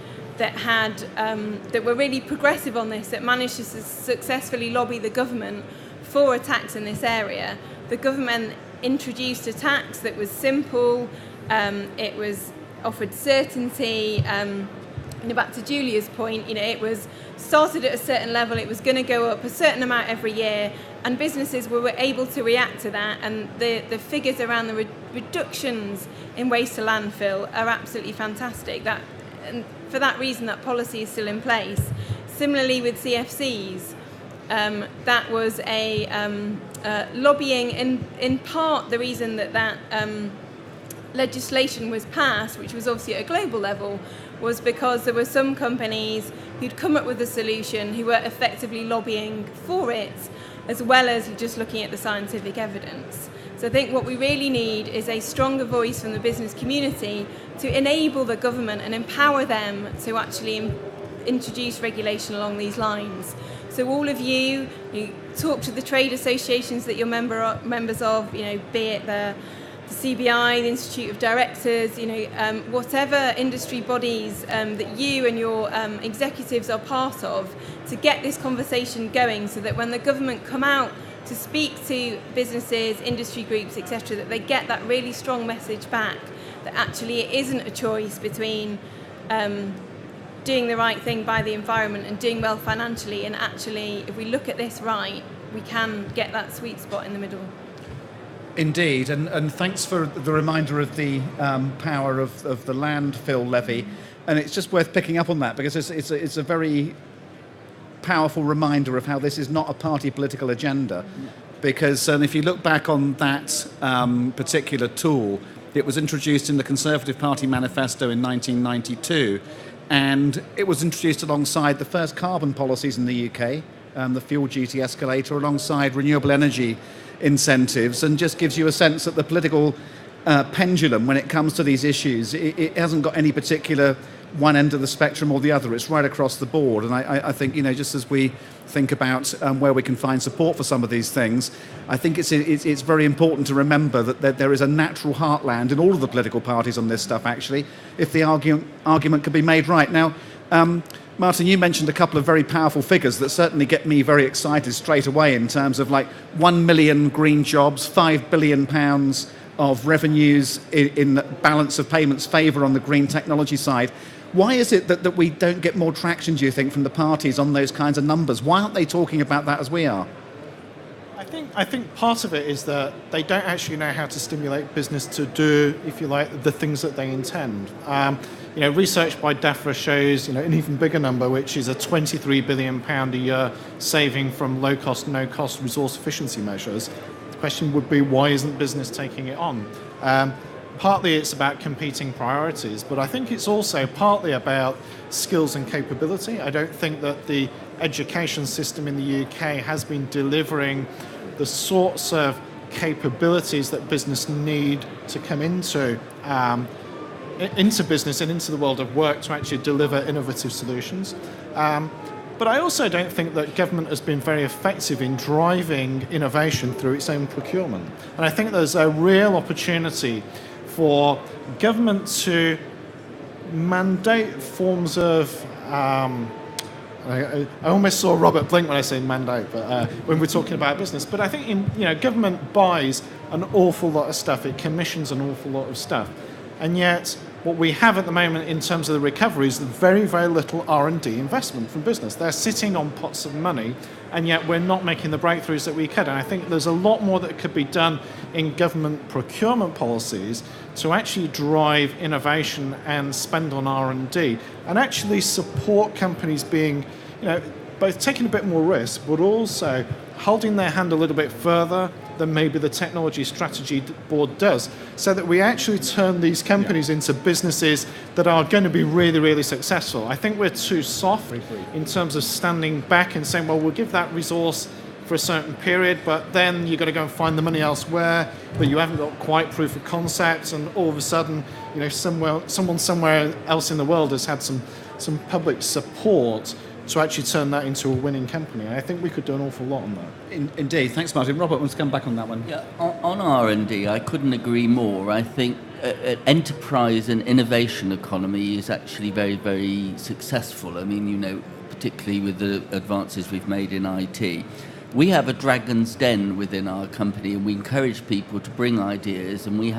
Speaker 5: were really progressive on this, that managed to successfully lobby the government for a tax in this area. The government introduced a tax that was simple, it was offered certainty, back to Julia's point, it was started at a certain level, it was going to go up a certain amount every year, and businesses were able to react to that, and the figures around the reductions in waste to landfill are absolutely fantastic. And for that reason, that policy is still in place. Similarly with CFCs, that was a lobbying, in part the reason that legislation was passed, which was obviously at a global level, was because there were some companies who'd come up with a solution who were effectively lobbying for it, as well as just looking at the scientific evidence. So I think what we really need is a stronger voice from the business community to enable the government and empower them to actually introduce regulation along these lines. So all of you talk to the trade associations that you're members of, be it the the CBI, the Institute of Directors, whatever industry bodies that you and your executives are part of, to get this conversation going, so that when the government come out to speak to businesses, industry groups, etc., that they get that really strong message back that actually it isn't a choice between doing the right thing by the environment and doing well financially, and actually, if we look at this right, we can get that sweet spot in the middle.
Speaker 4: Indeed, and thanks for the reminder of the power of the landfill levy, and it's just worth picking up on that, because it's a very powerful reminder of how this is not a party political agenda, because if you look back on that particular tool, it was introduced in the Conservative Party manifesto in 1992, and it was introduced alongside the first carbon policies in the UK, the fuel duty escalator, alongside renewable energy incentives, and just gives you a sense that the political pendulum, when it comes to these issues, it hasn't got any particular one end of the spectrum or the other. It's right across the board. And I think, just as we think about where we can find support for some of these things, I think it's very important to remember that there is a natural heartland in all of the political parties on this stuff, actually, if the argument can be made right. Now, Martin, you mentioned a couple of very powerful figures that certainly get me very excited straight away, in terms of like 1 million green jobs, £5 billion of revenues in balance of payments favour on the green technology side. Why is it that we don't get more traction, do you think, from the parties on those kinds of numbers? Why aren't they talking about that as we are?
Speaker 3: I think part of it is that they don't actually know how to stimulate business to do, if you like, the things that they intend. Research by DEFRA shows, an even bigger number, which is a £23 billion a year saving from low-cost, no-cost resource efficiency measures. The question would be, why isn't business taking it on? Partly it's about competing priorities, but I think it's also partly about skills and capability. I don't think that the education system in the UK has been delivering the sorts of capabilities that business need to come into business and into the world of work to actually deliver innovative solutions. But I also don't think that government has been very effective in driving innovation through its own procurement. And I think there's a real opportunity for government to mandate forms of I almost saw Robert blink when I say mandate, but when we're talking about business. But I think government buys an awful lot of stuff. It commissions an awful lot of stuff. And yet, what we have at the moment in terms of the recovery is very, very little R&D investment from business. They're sitting on pots of money, and yet we're not making the breakthroughs that we could. And I think there's a lot more that could be done in government procurement policies to actually drive innovation and spend on R&D, and actually support companies being, both taking a bit more risk, but also holding their hand a little bit further than maybe the technology strategy board does, so that we actually turn these companies into businesses that are going to be really, really successful. I think we're too soft in terms of standing back and saying, well, we'll give that resource for a certain period, but then you've got to go and find the money elsewhere, but you haven't got quite proof of concept, and all of a sudden, someone somewhere else in the world has had some public support to actually turn that into a winning company. I think we could do an awful lot on that.
Speaker 4: Indeed. Thanks, Martin. Robert wants to come back on that one.
Speaker 1: Yeah, on R&D, I couldn't agree more. I think an enterprise and innovation economy is actually very, very successful. I mean, particularly with the advances we've made in IT. We have a dragon's den within our company, and we encourage people to bring ideas, and we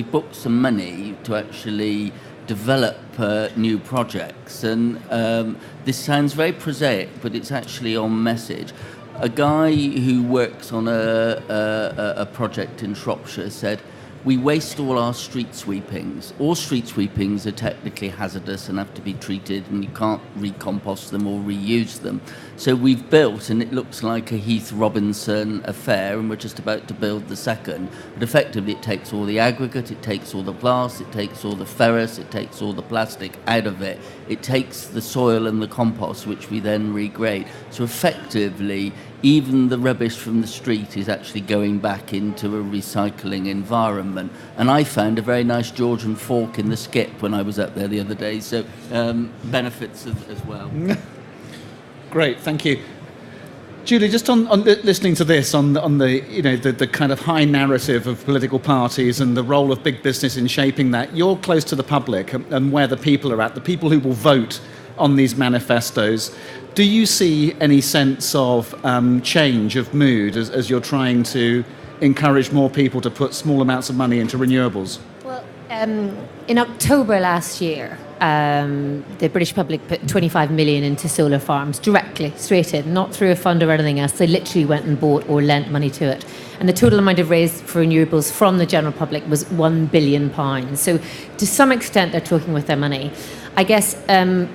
Speaker 1: booked some money to actually develop new projects. And this sounds very prosaic, but it's actually on message. A guy who works on a project in Shropshire said, we waste all our street sweepings. All street sweepings are technically hazardous and have to be treated, and you can't recompost them or reuse them. So we've built, and it looks like a Heath Robinson affair, and we're just about to build the second. But effectively, it takes all the aggregate, it takes all the glass, it takes all the ferrous, it takes all the plastic out of it. It takes the soil and the compost, which we then regrade. So effectively, even the rubbish from the street is actually going back into a recycling environment. And I found a very nice Georgian fork in the skip when I was up there the other day, so benefits as well.
Speaker 4: Great, thank you. Julie, just on listening to this, on the you know the kind of high narrative of political parties and the role of big business in shaping that, you're close to the public and where the people are at, the people who will vote on these manifestos. Do you see any sense of change of mood as you're trying to encourage more people to put small amounts of money into renewables?
Speaker 2: Well, in October last year, the British public put 25 million into solar farms directly, straight in, not through a fund or anything else. They literally went and bought or lent money to it. And the total amount of raised for renewables from the general public was £1 billion. So to some extent, they're talking with their money. I guess,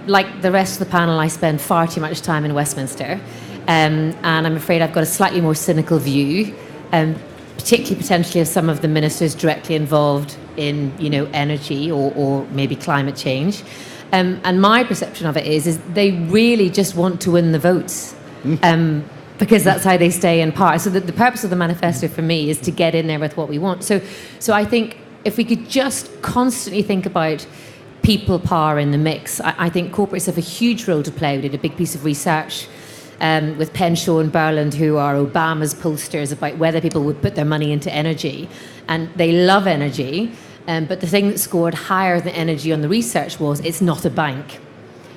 Speaker 2: like the rest of the panel, I spend far too much time in Westminster. And I'm afraid I've got a slightly more cynical view, particularly potentially of some of the ministers directly involved in, energy or maybe climate change. And my perception of it is they really just want to win the votes, because that's how they stay in power. So the purpose of the manifesto for me is to get in there with what we want. So I think if we could just constantly think about people power in the mix, I think corporates have a huge role to play. We did a big piece of research with Penshaw and Berland, who are Obama's pollsters, about whether people would put their money into energy. And they love energy, but the thing that scored higher than energy on the research was it's not a bank.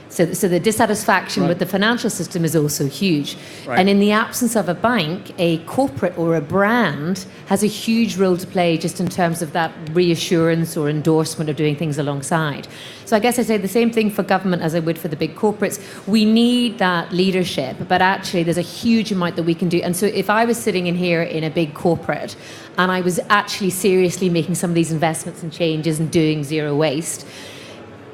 Speaker 2: So the dissatisfaction with the financial system is also huge. Right. And in the absence of a bank, a corporate or a brand has a huge role to play just in terms of that reassurance or endorsement of doing things alongside. So I guess I say the same thing for government as I would for the big corporates. We need that leadership, but actually there's a huge amount that we can do. And so if I was sitting in here in a big corporate and I was actually seriously making some of these investments and changes and doing zero waste,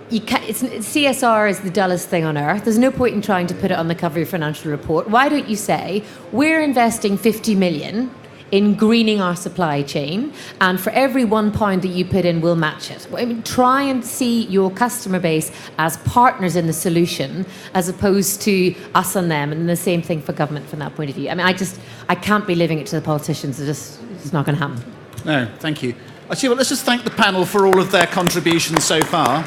Speaker 2: CSR is the dullest thing on earth. There's no point in trying to put it on the cover of your financial report. Why don't you say, we're investing 50 million in greening our supply chain, and for every £1 that you put in, we'll match it. I mean, try and see your customer base as partners in the solution, as opposed to us and them, and the same thing for government from that point of view. I mean, I can't be living it to the politicians. It's not going to happen.
Speaker 4: No, thank you. I tell you what, let's just thank the panel for all of their contributions so far.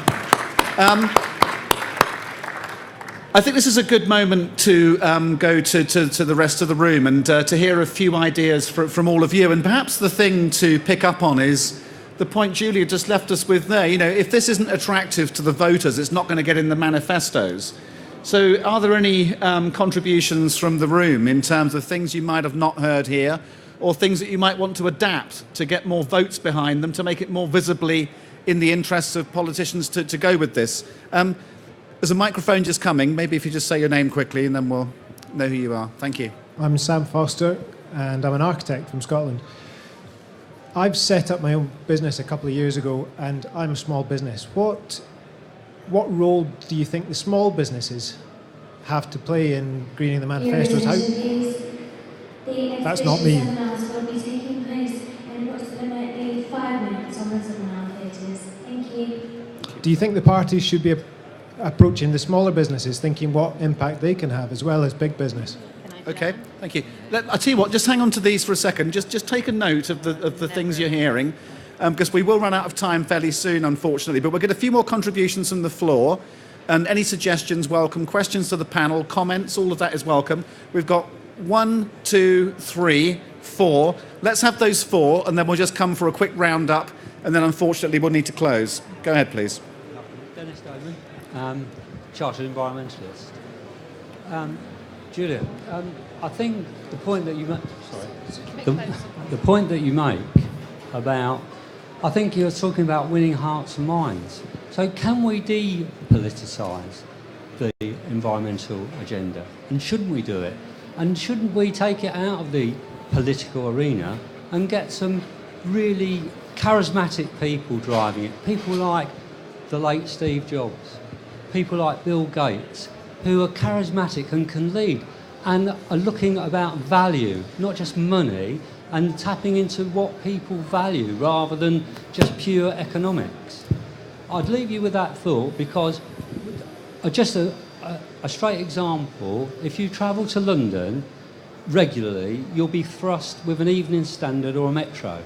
Speaker 4: I think this is a good moment to go to the rest of the room and to hear a few ideas from all of you. And perhaps the thing to pick up on is the point Julia just left us with there. If this isn't attractive to the voters, it's not going to get in the manifestos. So are there any contributions from the room in terms of things you might have not heard here, or things that you might want to adapt to get more votes behind them, to make it more visibly in the interests of politicians to go with this? There's a microphone just coming. Maybe if you just say your name quickly and then we'll know who you are. Thank you.
Speaker 6: I'm Sam Foster and I'm an architect from Scotland. I've set up my own business a couple of years ago and I'm a small business. What role do you think the small businesses have to play in greening the manifestos? That's not me. Do you think the parties should be approaching the smaller businesses, thinking what impact they can have, as well as big business?
Speaker 4: Okay, thank you. I'll tell you what, just hang on to these for a second. Just take a note of the things you're hearing, because we will run out of time fairly soon, unfortunately. But we'll get a few more contributions from the floor, and any suggestions welcome. Questions to the panel, comments, all of that is welcome. We've got 1, 2, 3, 4. Let's have those 4, and then we'll just come for a quick roundup, and then unfortunately we'll need to close. Go ahead, please.
Speaker 7: Dennis Doman, chartered environmentalist. Julia, I think the point that you the point that you make about, I think you're talking about winning hearts and minds. So can we depoliticise the environmental agenda? And shouldn't we do it? And shouldn't we take it out of the political arena and get some really charismatic people driving it? People like the late Steve Jobs, people like Bill Gates, who are charismatic and can lead and are looking about value, not just money, and tapping into what people value rather than just pure economics. I'd leave you with that thought, because just a straight example, if you travel to London regularly, you'll be thrust with an Evening Standard or a Metro.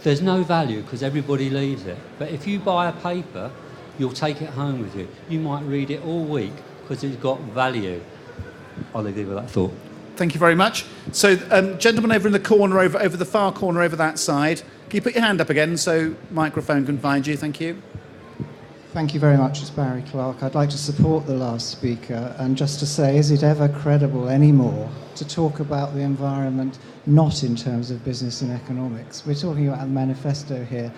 Speaker 7: There's no value because everybody leaves it. But if you buy a paper, you'll take it home with you. You might read it all week because it's got value. I'll leave you with that thought.
Speaker 4: Thank you very much. So, gentleman over in the corner, over the far corner, over that side. Can you put your hand up again so microphone can find you? Thank you.
Speaker 8: Thank you very much. It's Barry Clark. I'd like to support the last speaker and just to say, is it ever credible anymore to talk about the environment not in terms of business and economics? We're talking about a manifesto here.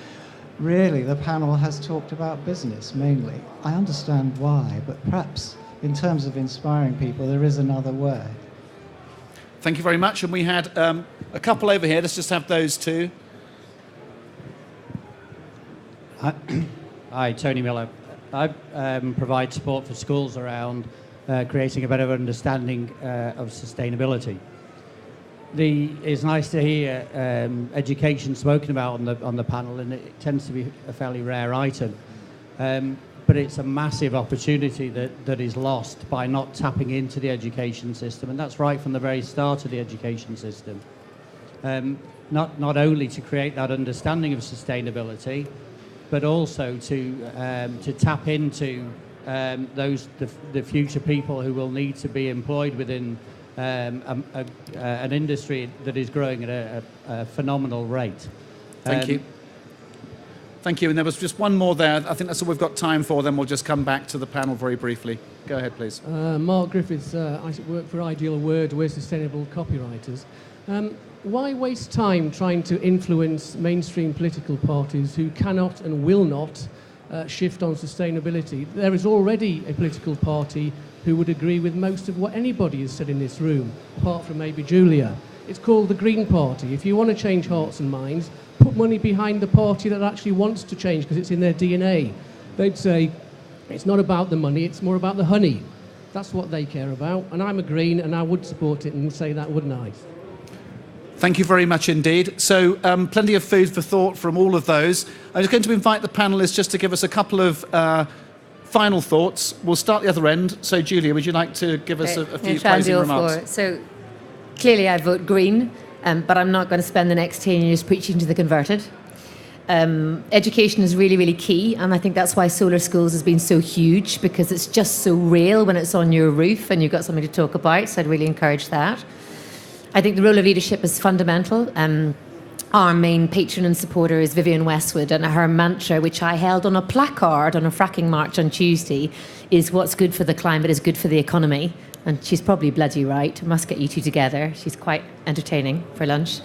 Speaker 8: Really, the panel has talked about business mainly. I understand why, but perhaps in terms of inspiring people, there is another way.
Speaker 4: Thank you very much. And we had a couple over here. Let's just have those two.
Speaker 9: Hi, Tony Miller. I provide support for schools around creating a better understanding of sustainability. It's nice to hear education spoken about on the panel, and it tends to be a fairly rare item. But it's a massive opportunity that is lost by not tapping into the education system, and that's right from the very start of the education system. Not only to create that understanding of sustainability, but also to tap into the future people who will need to be employed within an industry that is growing at a phenomenal rate.
Speaker 4: Thank you. Thank you. And there was just one more there. I think that's all we've got time for. Then we'll just come back to the panel very briefly. Go ahead, please.
Speaker 10: Mark Griffiths. I work for Ideal Word. We're sustainable copywriters. Why waste time trying to influence mainstream political parties who cannot and will not shift on sustainability? There is already a political party who would agree with most of what anybody has said in this room, apart from maybe Julia. It's called the Green Party. If you want to change hearts and minds, put money behind the party that actually wants to change because it's in their DNA. They'd say, it's not about the money, it's more about the honey. That's what they care about. And I'm a Green, and I would support it and say that, wouldn't I?
Speaker 4: Thank you very much indeed. So plenty of food for thought from all of those. I'm just going to invite the panellists just to give us a couple of final thoughts. We'll start the other end. So Julia, would you like to give us a few closing remarks?
Speaker 2: So clearly I vote Green, but I'm not going to spend the next 10 years preaching to the converted. Education is really, really key, and I think that's why solar schools has been so huge, because it's just so real when it's on your roof and you've got something to talk about, so I'd really encourage that. I think the role of leadership is fundamental. Our main patron and supporter is Vivienne Westwood, and her mantra, which I held on a placard on a fracking march on Tuesday, is what's good for the climate is good for the economy. And she's probably bloody right. Must get you two together. She's quite entertaining for lunch.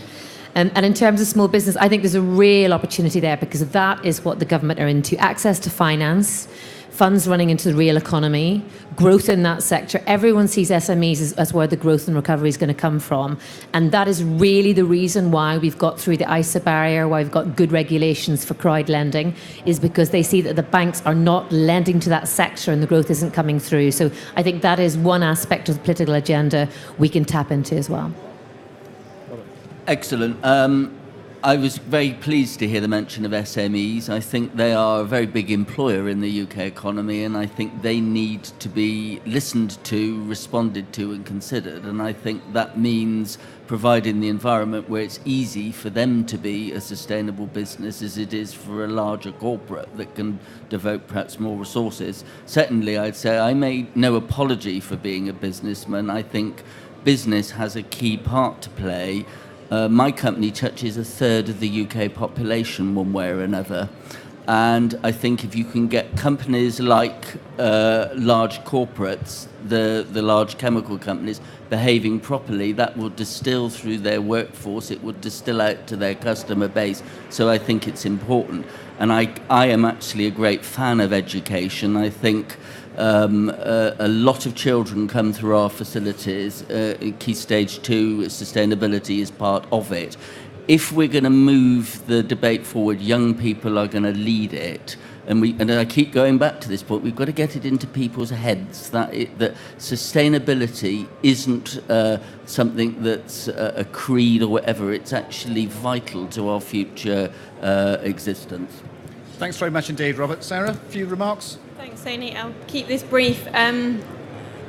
Speaker 2: And in terms of small business, I think there's a real opportunity there, because that is what the government are into. Access to finance, funds running into the real economy, growth in that sector. Everyone sees SMEs as where the growth and recovery is going to come from. And that is really the reason why we've got through the ISA barrier, why we've got good regulations for crowd lending, is because they see that the banks are not lending to that sector and the growth isn't coming through. So I think that is one aspect of the political agenda we can tap into as well.
Speaker 1: Excellent. I was very pleased to hear the mention of SMEs. I think they are a very big employer in the UK economy, and I think they need to be listened to, responded to and considered. And I think that means providing the environment where it's easy for them to be a sustainable business as it is for a larger corporate that can devote perhaps more resources. Secondly, I'd say I made no apology for being a businessman. I think business has a key part to play. My company touches a third of the UK population one way or another. And I think if you can get companies like large corporates, the large chemical companies, behaving properly, that will distill through their workforce, it will distill out to their customer base. So I think it's important. And I am actually a great fan of education. I think a lot of children come through our facilities. Key Stage 2 sustainability is part of it. If we're going to move the debate forward, young people are going to lead it. And I keep going back to this point, we've got to get it into people's heads that sustainability isn't something that's a creed or whatever. It's actually vital to our future existence.
Speaker 4: Thanks very much indeed, Robert. Sarah, a few remarks?
Speaker 5: Thanks, Tony. I'll keep this brief.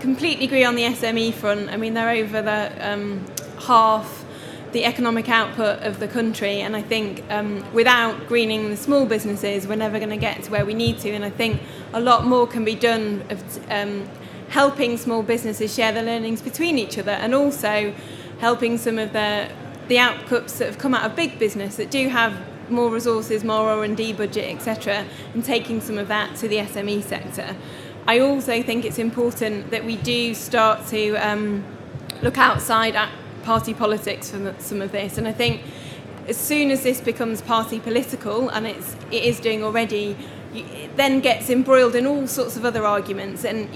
Speaker 5: Completely agree on the SME front. I mean, they're over the half the economic output of the country, and I think without greening the small businesses, we're never going to get to where we need to. And I think a lot more can be done of helping small businesses share their learnings between each other, and also helping some of the outputs that have come out of big business that do have more resources, more R&D budget, etc., and taking some of that to the SME sector. I also think it's important that we do start to look outside at party politics for some of this, and I think as soon as this becomes party political, and it is doing already, it then gets embroiled in all sorts of other arguments. And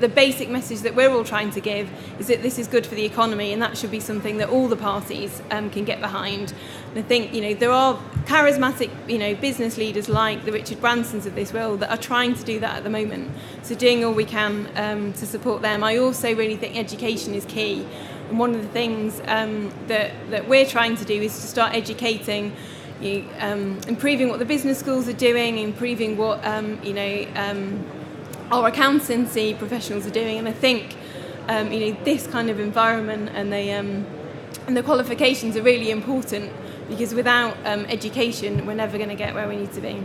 Speaker 5: the basic message that we're all trying to give is that this is good for the economy, and that should be something that all the parties can get behind. And I think there are charismatic business leaders like the Richard Bransons of this world that are trying to do that at the moment. So doing all we can to support them. I also really think education is key. And one of the things that we're trying to do is to start educating, improving what the business schools are doing, improving what our accountancy professionals are doing. And I think this kind of environment and the qualifications are really important, because without education, we're never going to get where we need to be.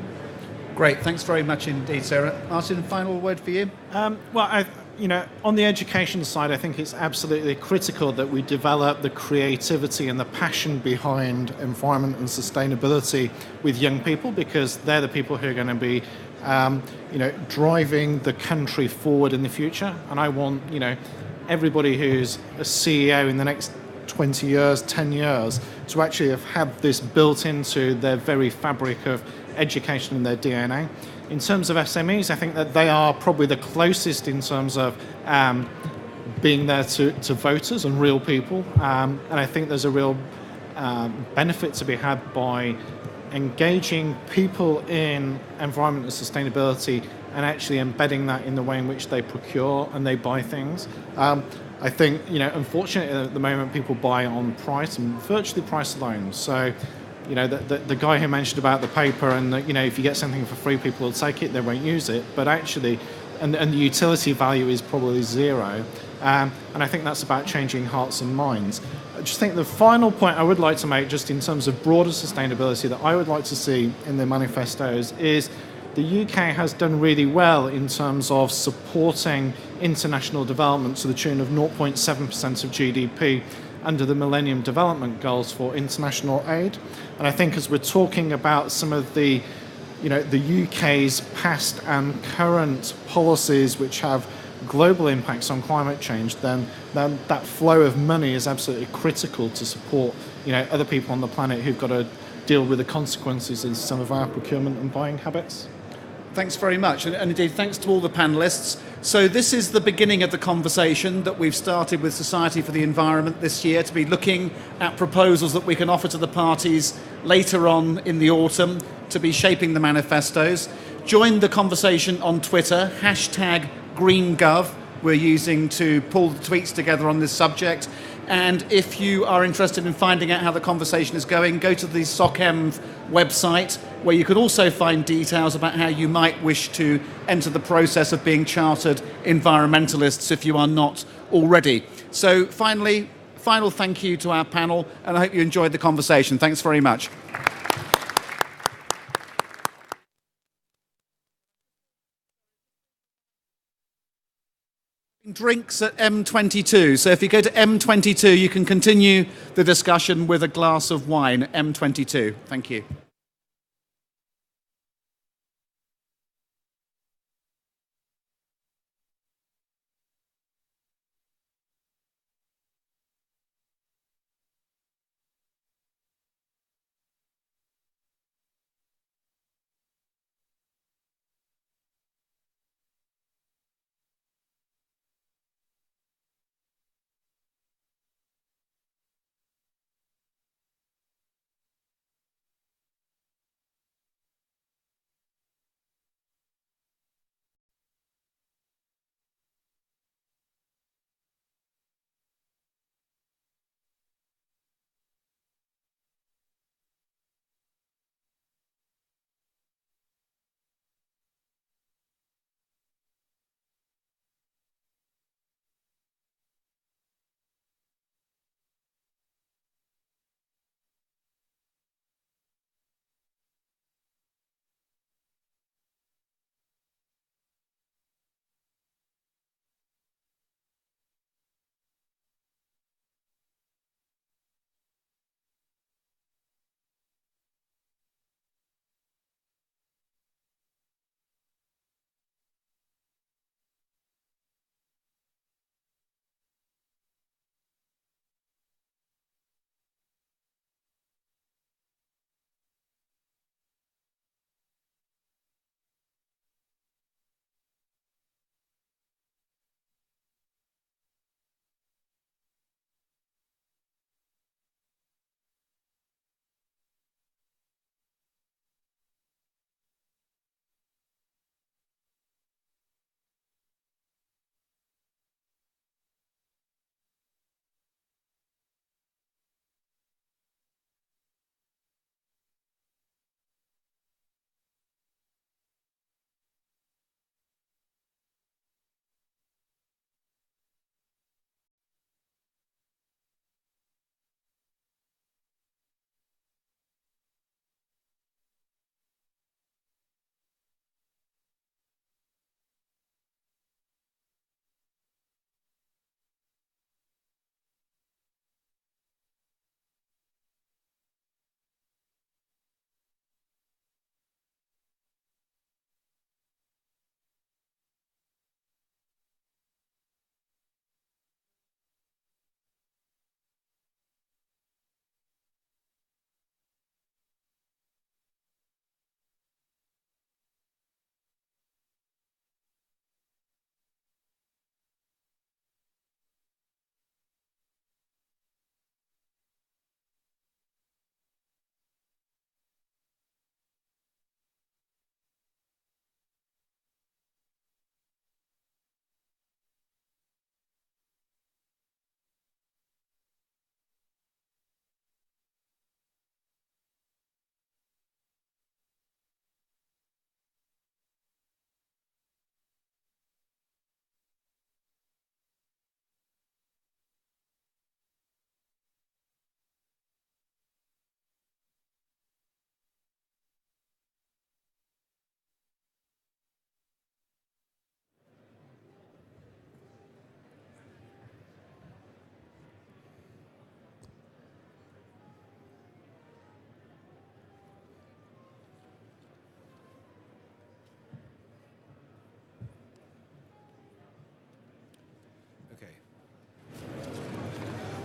Speaker 4: Great, thanks very much indeed, Sarah. Martin, final word for you.
Speaker 3: On the education side, I think it's absolutely critical that we develop the creativity and the passion behind environment and sustainability with young people, because they're the people who are going to be, driving the country forward in the future. And I want, everybody who's a CEO in the next 20 years, 10 years, to actually have had this built into their very fabric of education and their DNA. In terms of SMEs, I think that they are probably the closest in terms of being there to voters and real people. And I think there's a real benefit to be had by engaging people in environment and sustainability and actually embedding that in the way in which they procure and they buy things. I think, unfortunately at the moment people buy on price and virtually price alone. So, the guy who mentioned about the paper and if you get something for free, people will take it, they won't use it. But actually, and the utility value is probably zero. And I think that's about changing hearts and minds. I just think the final point I would like to make, just in terms of broader sustainability that I would like to see in the manifestos, is the UK has done really well in terms of supporting international development to the tune of 0.7% of GDP under the Millennium Development Goals for international aid. And I think as we're talking about some of the, the UK's past and current policies which have global impacts on climate change, then that flow of money is absolutely critical to support, other people on the planet who've got to deal with the consequences of some of our procurement and buying habits.
Speaker 4: Thanks very much, and indeed thanks to all the panellists. So this is the beginning of the conversation that we've started with Society for the Environment this year, to be looking at proposals that we can offer to the parties later on in the autumn to be shaping the manifestos. Join the conversation on Twitter, #GreenGov we're using to pull the tweets together on this subject. And if you are interested in finding out how the conversation is going, go to the SOCEMV website, where you can also find details about how you might wish to enter the process of being chartered environmentalists if you are not already. So final thank you to our panel, and I hope you enjoyed the conversation. Thanks very much. Drinks at M22. So if you go to M22, you can continue the discussion with a glass of wine. M22. Thank you.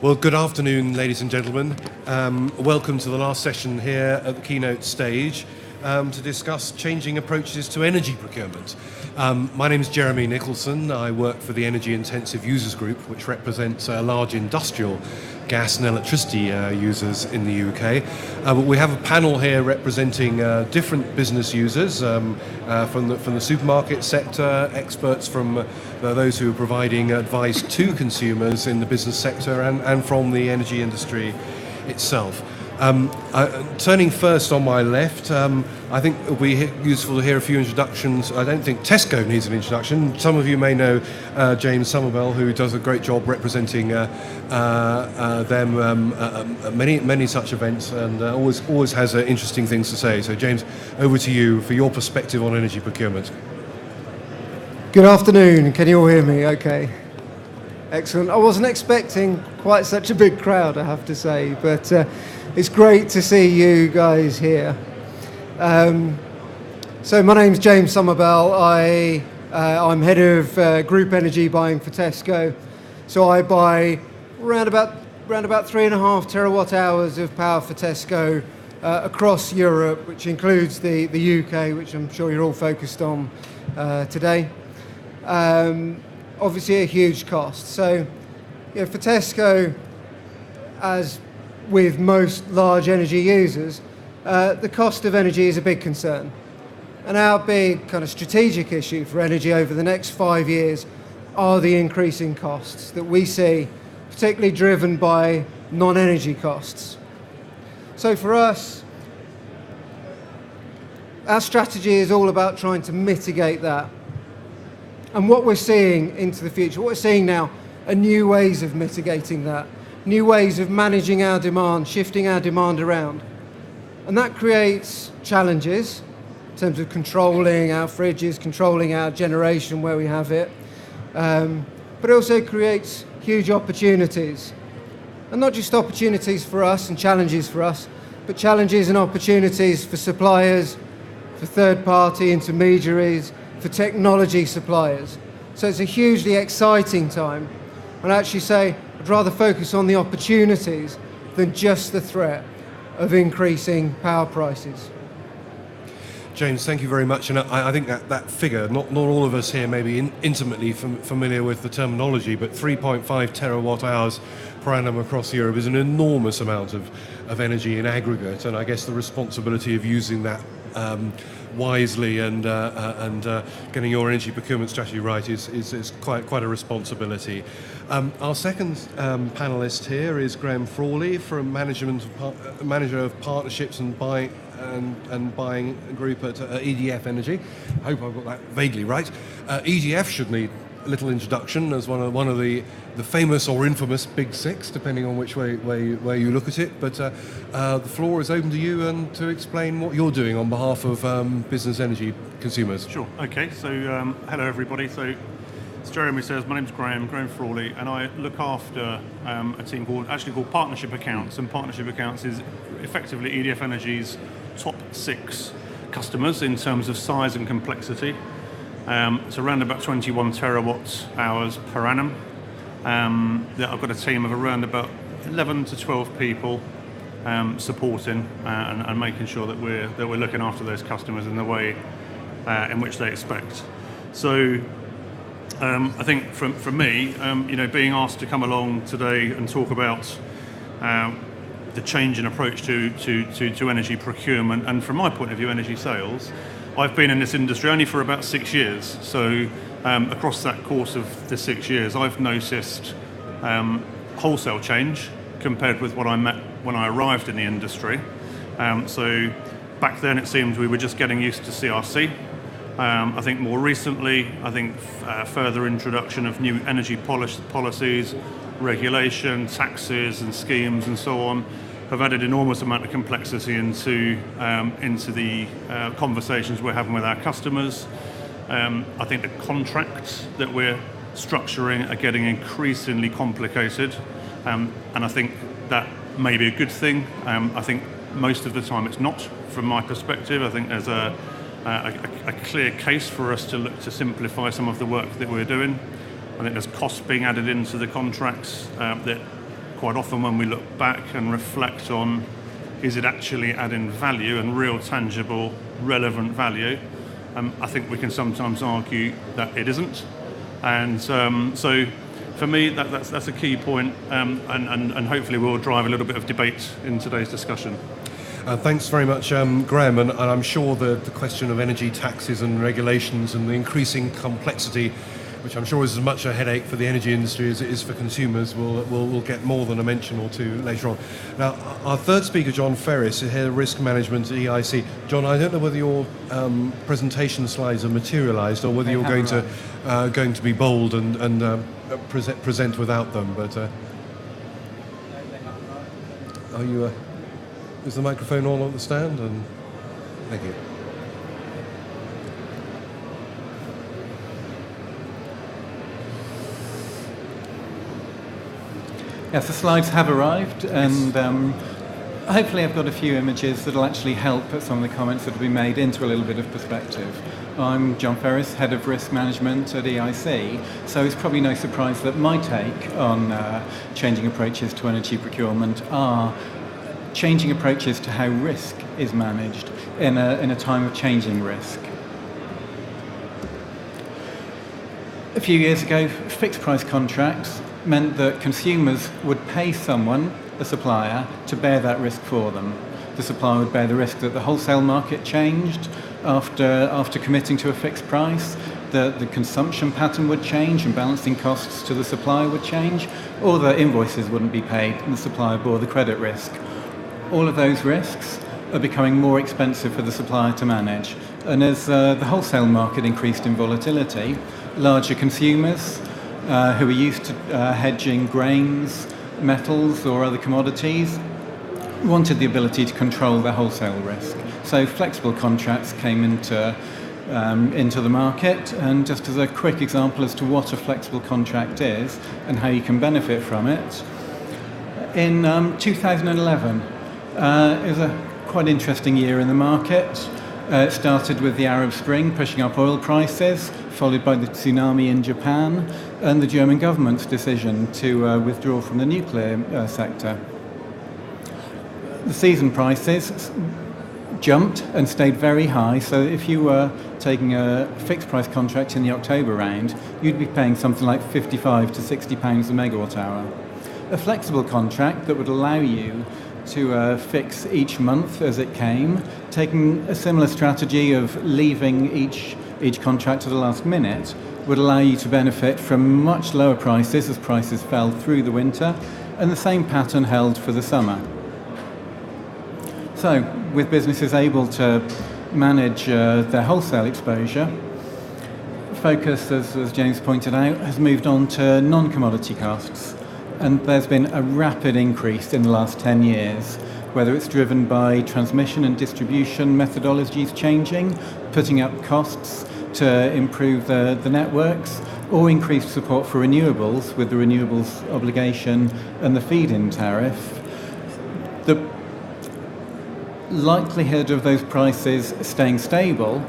Speaker 11: Well, good afternoon, ladies and gentlemen. Welcome to the last session here at the keynote stage to discuss changing approaches to energy procurement. My name is Jeremy Nicholson. I work for the Energy Intensive Users Group, which represents large industrial gas and electricity users in the UK. But we have a panel here representing different business users from the supermarket sector, experts from those who are providing advice to consumers in the business sector, and from the energy industry itself. Turning first on my left, I think it will be useful to hear a few introductions. I don't think Tesco needs an introduction. Some of you may know James Somervell, who does a great job representing them at many such events, and always has interesting things to say. So James, over to you for your perspective on energy procurement.
Speaker 12: Good afternoon. Can you all hear me? Okay. Excellent. I wasn't expecting quite such a big crowd, I have to say, but it's great to see you guys here. So my name's James Somervell. I'm head of group energy buying for Tesco. So I buy around about 3.5 terawatt hours of power for Tesco across Europe, which includes the UK, which I'm sure you're all focused on today. Obviously a huge cost. So for Tesco, as with most large energy users, the cost of energy is a big concern. And our big kind of strategic issue for energy over the next 5 years are the increasing costs that we see, particularly driven by non-energy costs. So for us, our strategy is all about trying to mitigate that. And what we're seeing into the future, what we're seeing now, are new ways of mitigating that, new ways of managing our demand, shifting our demand around. And that creates challenges in terms of controlling our fridges, controlling our generation where we have it, but it also creates huge opportunities. And not just opportunities for us and challenges for us, but challenges and opportunities for suppliers, for third-party intermediaries, for technology suppliers. So it's a hugely exciting time. And I actually say I'd rather focus on the opportunities than just the threat of increasing power prices.
Speaker 11: James, thank you very much. And I think that figure, not all of us here may be intimately familiar with the terminology, but 3.5 terawatt hours per annum across Europe is an enormous amount of energy in aggregate. And I guess the responsibility of using that wisely and getting your energy procurement strategy right is quite a responsibility. Our second panelist here is Graham Frawley from manager of partnerships and buying group at EDF Energy. I hope I've got that vaguely right. EDF should need a little introduction as one of the famous or infamous Big Six, depending on which way you look at it. But the floor is open to you and to explain what you're doing on behalf of business energy consumers.
Speaker 13: Sure. Okay. So hello everybody. So as Jeremy says, my name's Graham Frawley, and I look after a team called Partnership Accounts. And Partnership Accounts is effectively EDF Energy's top 6 customers in terms of size and complexity. It's around about 21 terawatt hours per annum. I've got a team of around about 11 to 12 people supporting and making sure that we're looking after those customers in the way in which they expect. So I think from me, being asked to come along today and talk about the change in approach to energy procurement, and from my point of view, energy sales. I've been in this industry only for about 6 years, so across that course of the 6 years, I've noticed wholesale change compared with what I met when I arrived in the industry. So back then it seemed we were just getting used to CRC. I think more recently, further introduction of new energy policies, regulation, taxes and schemes and so on have added enormous amount of complexity into the conversations we're having with our customers. I think the contracts that we're structuring are getting increasingly complicated, and I think that may be a good thing. I think most of the time it's not, from my perspective. I think there's a clear case for us to look to simplify some of the work that we're doing. I think there's costs being added into the contracts that quite often when we look back and reflect on, is it actually adding value and real, tangible, relevant value? I think we can sometimes argue that it isn't. And so for me, that's a key point, and hopefully we'll drive a little bit of debate in today's discussion.
Speaker 11: Thanks very much, Graham, and I'm sure the question of energy taxes and regulations and the increasing complexity, which I'm sure is as much a headache for the energy industry as it is for consumers, will get more than a mention or two later on. Now, our third speaker, John Ferris, head of risk management at EIC. John, I don't know whether your presentation slides are materialised or whether you're going to be bold and present without them, but are you? Is the microphone all on the stand? And thank you.
Speaker 14: Yes, the slides have arrived, and hopefully I've got a few images that will actually help put some of the comments that have been made into a little bit of perspective. I'm John Ferris, Head of Risk Management at EIC, so it's probably no surprise that my take on changing approaches to energy procurement are changing approaches to how risk is managed in a time of changing risk. A few years ago, fixed price contracts meant that consumers would pay someone, a supplier, to bear that risk for them. The supplier would bear the risk that the wholesale market changed after committing to a fixed price, the consumption pattern would change and balancing costs to the supplier would change, or the invoices wouldn't be paid and the supplier bore the credit risk. All of those risks are becoming more expensive for the supplier to manage. And as the wholesale market increased in volatility, larger consumers who are used to hedging grains, metals or other commodities wanted the ability to control their wholesale risk. So flexible contracts came into the market, and just as a quick example as to what a flexible contract is and how you can benefit from it, in 2011 it was a quite interesting year in the market. It started with the Arab Spring pushing up oil prices, followed by the tsunami in Japan and the German government's decision to withdraw from the nuclear sector. The season prices jumped and stayed very high, so if you were taking a fixed price contract in the October round, you'd be paying something like £55 to £60 a megawatt hour. A flexible contract that would allow you to fix each month as it came, taking a similar strategy of leaving each contract to the last minute, would allow you to benefit from much lower prices as prices fell through the winter, and the same pattern held for the summer. So, with businesses able to manage their wholesale exposure, focus, as James pointed out, has moved on to non-commodity costs. And there's been a rapid increase in the last 10 years, whether it's driven by transmission and distribution methodologies changing, putting up costs to improve the networks, or increased support for renewables with the renewables obligation and the feed-in tariff. The likelihood of those prices staying stable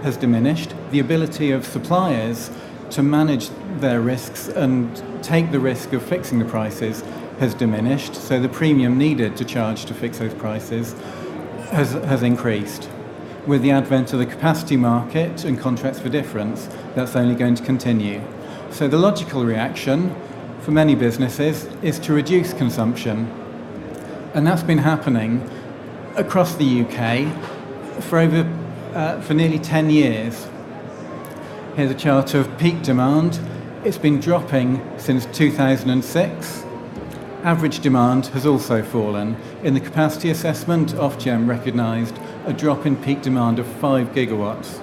Speaker 14: has diminished. The ability of suppliers to manage their risks and take the risk of fixing the prices has diminished, so the premium needed to charge to fix those prices has increased. With the advent of the capacity market and contracts for difference, that's only going to continue. So the logical reaction for many businesses is to reduce consumption, and that's been happening across the UK for nearly 10 years. Here's a chart of peak demand. It's been dropping since 2006. Average demand has also fallen. In the capacity assessment, Ofgem recognised a drop in peak demand of 5 gigawatts.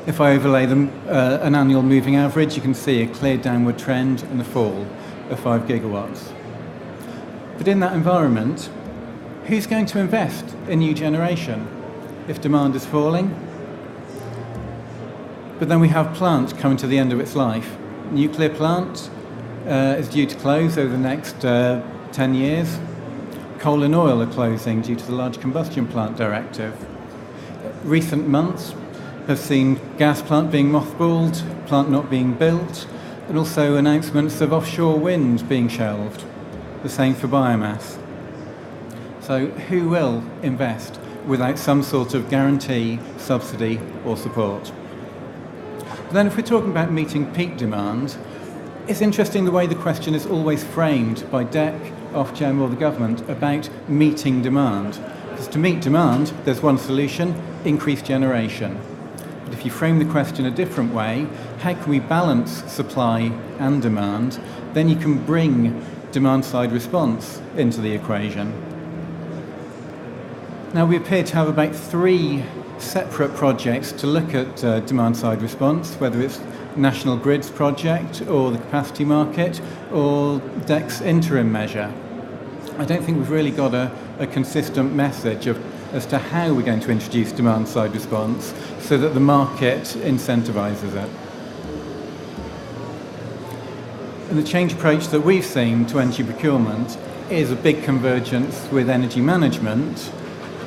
Speaker 14: If I overlay an annual moving average, you can see a clear downward trend and a fall of 5 gigawatts. But in that environment, who's going to invest in new generation if demand is falling? But then we have plant coming to the end of its life. Nuclear plant is due to close over the next 10 years. Coal and oil are closing due to the Large Combustion Plant Directive. Recent months have seen gas plant being mothballed, plant not being built, and also announcements of offshore wind being shelved. The same for biomass. So who will invest without some sort of guarantee, subsidy or support? But then if we're talking about meeting peak demand, it's interesting the way the question is always framed by DEC, Ofgem or the government about meeting demand. Because to meet demand, there's one solution: increased generation. But if you frame the question a different way, how can we balance supply and demand? Then you can bring demand-side response into the equation. Now, we appear to have about 3 separate projects to look at demand-side response, whether it's National Grid's project or the capacity market or DEC's interim measure. I don't think we've really got a consistent message as to how we're going to introduce demand-side response so that the market incentivises it. And the change approach that we've seen to energy procurement is a big convergence with energy management,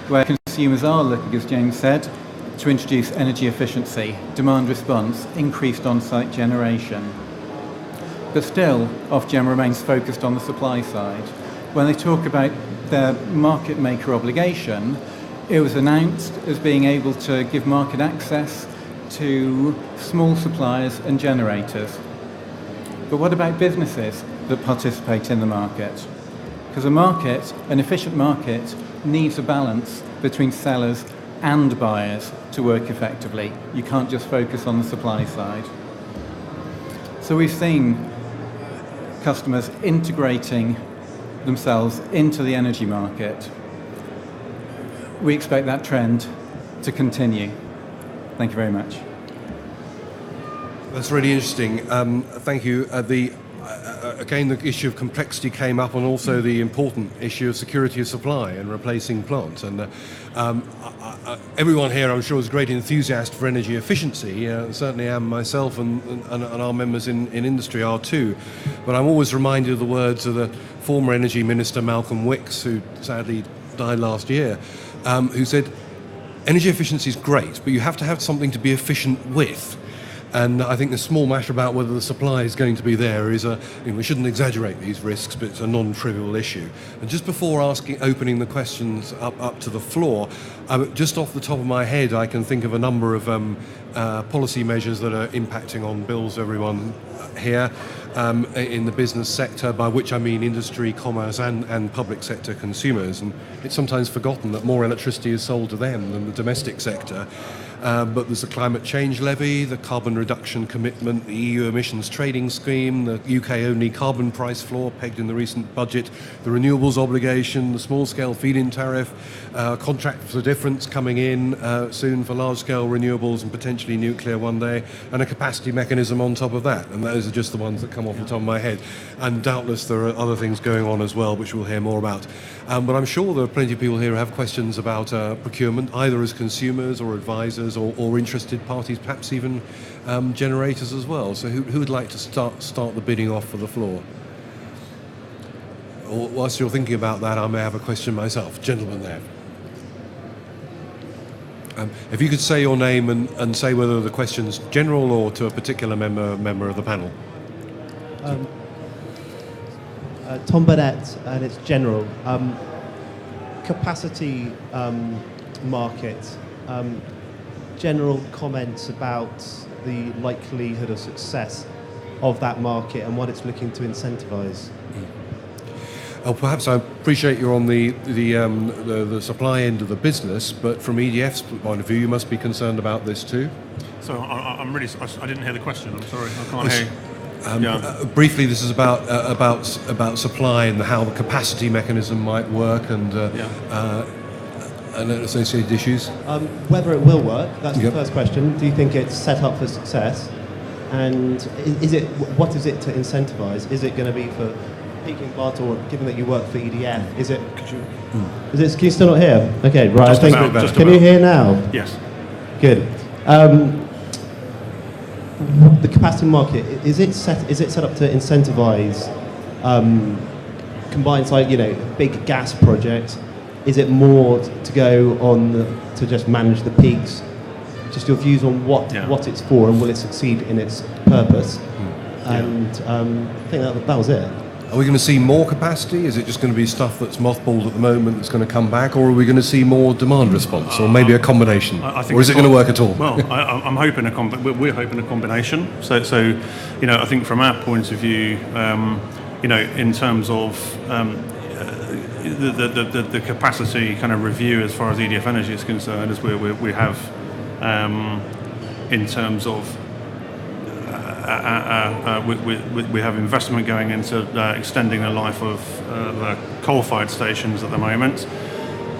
Speaker 14: where consumers are looking, as James said, to introduce energy efficiency, demand response, increased on-site generation. But still, Ofgem remains focused on the supply side. When they talk about their market maker obligation, it was announced as being able to give market access to small suppliers and generators. But what about businesses that participate in the market? Because a market, an efficient market, needs a balance between sellers and buyers to work effectively. You can't just focus on the supply side. So we've seen customers integrating themselves into the energy market. We expect that trend to continue. Thank you very much.
Speaker 11: That's really interesting. Thank you. Again, the issue of complexity came up, and also the important issue of security of supply and replacing plants. And everyone here, I'm sure, is a great enthusiast for energy efficiency. Certainly am myself, and our members in industry are too. But I'm always reminded of the words of the former Energy Minister Malcolm Wicks, who sadly died last year, who said, energy efficiency is great, but you have to have something to be efficient with. And I think the small matter about whether the supply is going to be there is we shouldn't exaggerate these risks, but it's a non-trivial issue. And just before opening the questions up to the floor, just off the top of my head, I can think of a number of policy measures that are impacting on bills everyone here in the business sector, by which I mean industry, commerce and public sector consumers. And it's sometimes forgotten that more electricity is sold to them than the domestic sector. But there's the climate change levy, the carbon reduction commitment, the EU emissions trading scheme, the UK-only carbon price floor pegged in the recent budget, the renewables obligation, the small-scale feed-in tariff, contract for difference coming in soon for large-scale renewables and potentially nuclear one day, and a capacity mechanism on top of that. And those are just the ones that come off the top of my head. And doubtless there are other things going on as well, which we'll hear more about. But I'm sure there are plenty of people here who have questions about procurement, either as consumers or advisors or interested parties, perhaps even generators as well. So who would like to start the bidding off for the floor? Or whilst you're thinking about that, I may have a question myself. Gentleman there. If you could say your name and say whether the question's general or to a particular member of the panel.
Speaker 15: Tom Burnett, and it's general. Capacity market. General comments about the likelihood of success of that market and what it's looking to incentivise.
Speaker 11: Perhaps I appreciate you're on the supply end of the business, but from EDF's point of view, you must be concerned about this too.
Speaker 13: So I didn't hear the question. I'm sorry, I can't hear.
Speaker 11: Briefly, this is about supply and how the capacity mechanism might work and associated issues.
Speaker 15: Whether it will work, that's the first question. Do you think it's set up for success? And what is it to incentivise? Is it going to be for peaking plants, or given that you work for EDF, is it? Can you still not hear? Okay, right. Can you hear now?
Speaker 13: Yes.
Speaker 15: Good. The capacity market, is it set up to incentivise combined cycle, big gas projects? Is it more to go on to just manage the peaks? Just your views on what it's for, and will it succeed in its purpose? And I think that was it.
Speaker 11: Are we going to see more capacity? Is it just going to be stuff that's mothballed at the moment that's going to come back, or are we going to see more demand response, or maybe a combination?
Speaker 13: Or
Speaker 11: is it going to work at all?
Speaker 13: Well, I'm hoping we're hoping a combination. So I think from our point of view, in terms of the capacity kind of review as far as EDF Energy is concerned, is we have in terms of we have investment going into extending the life of the coal-fired stations at the moment.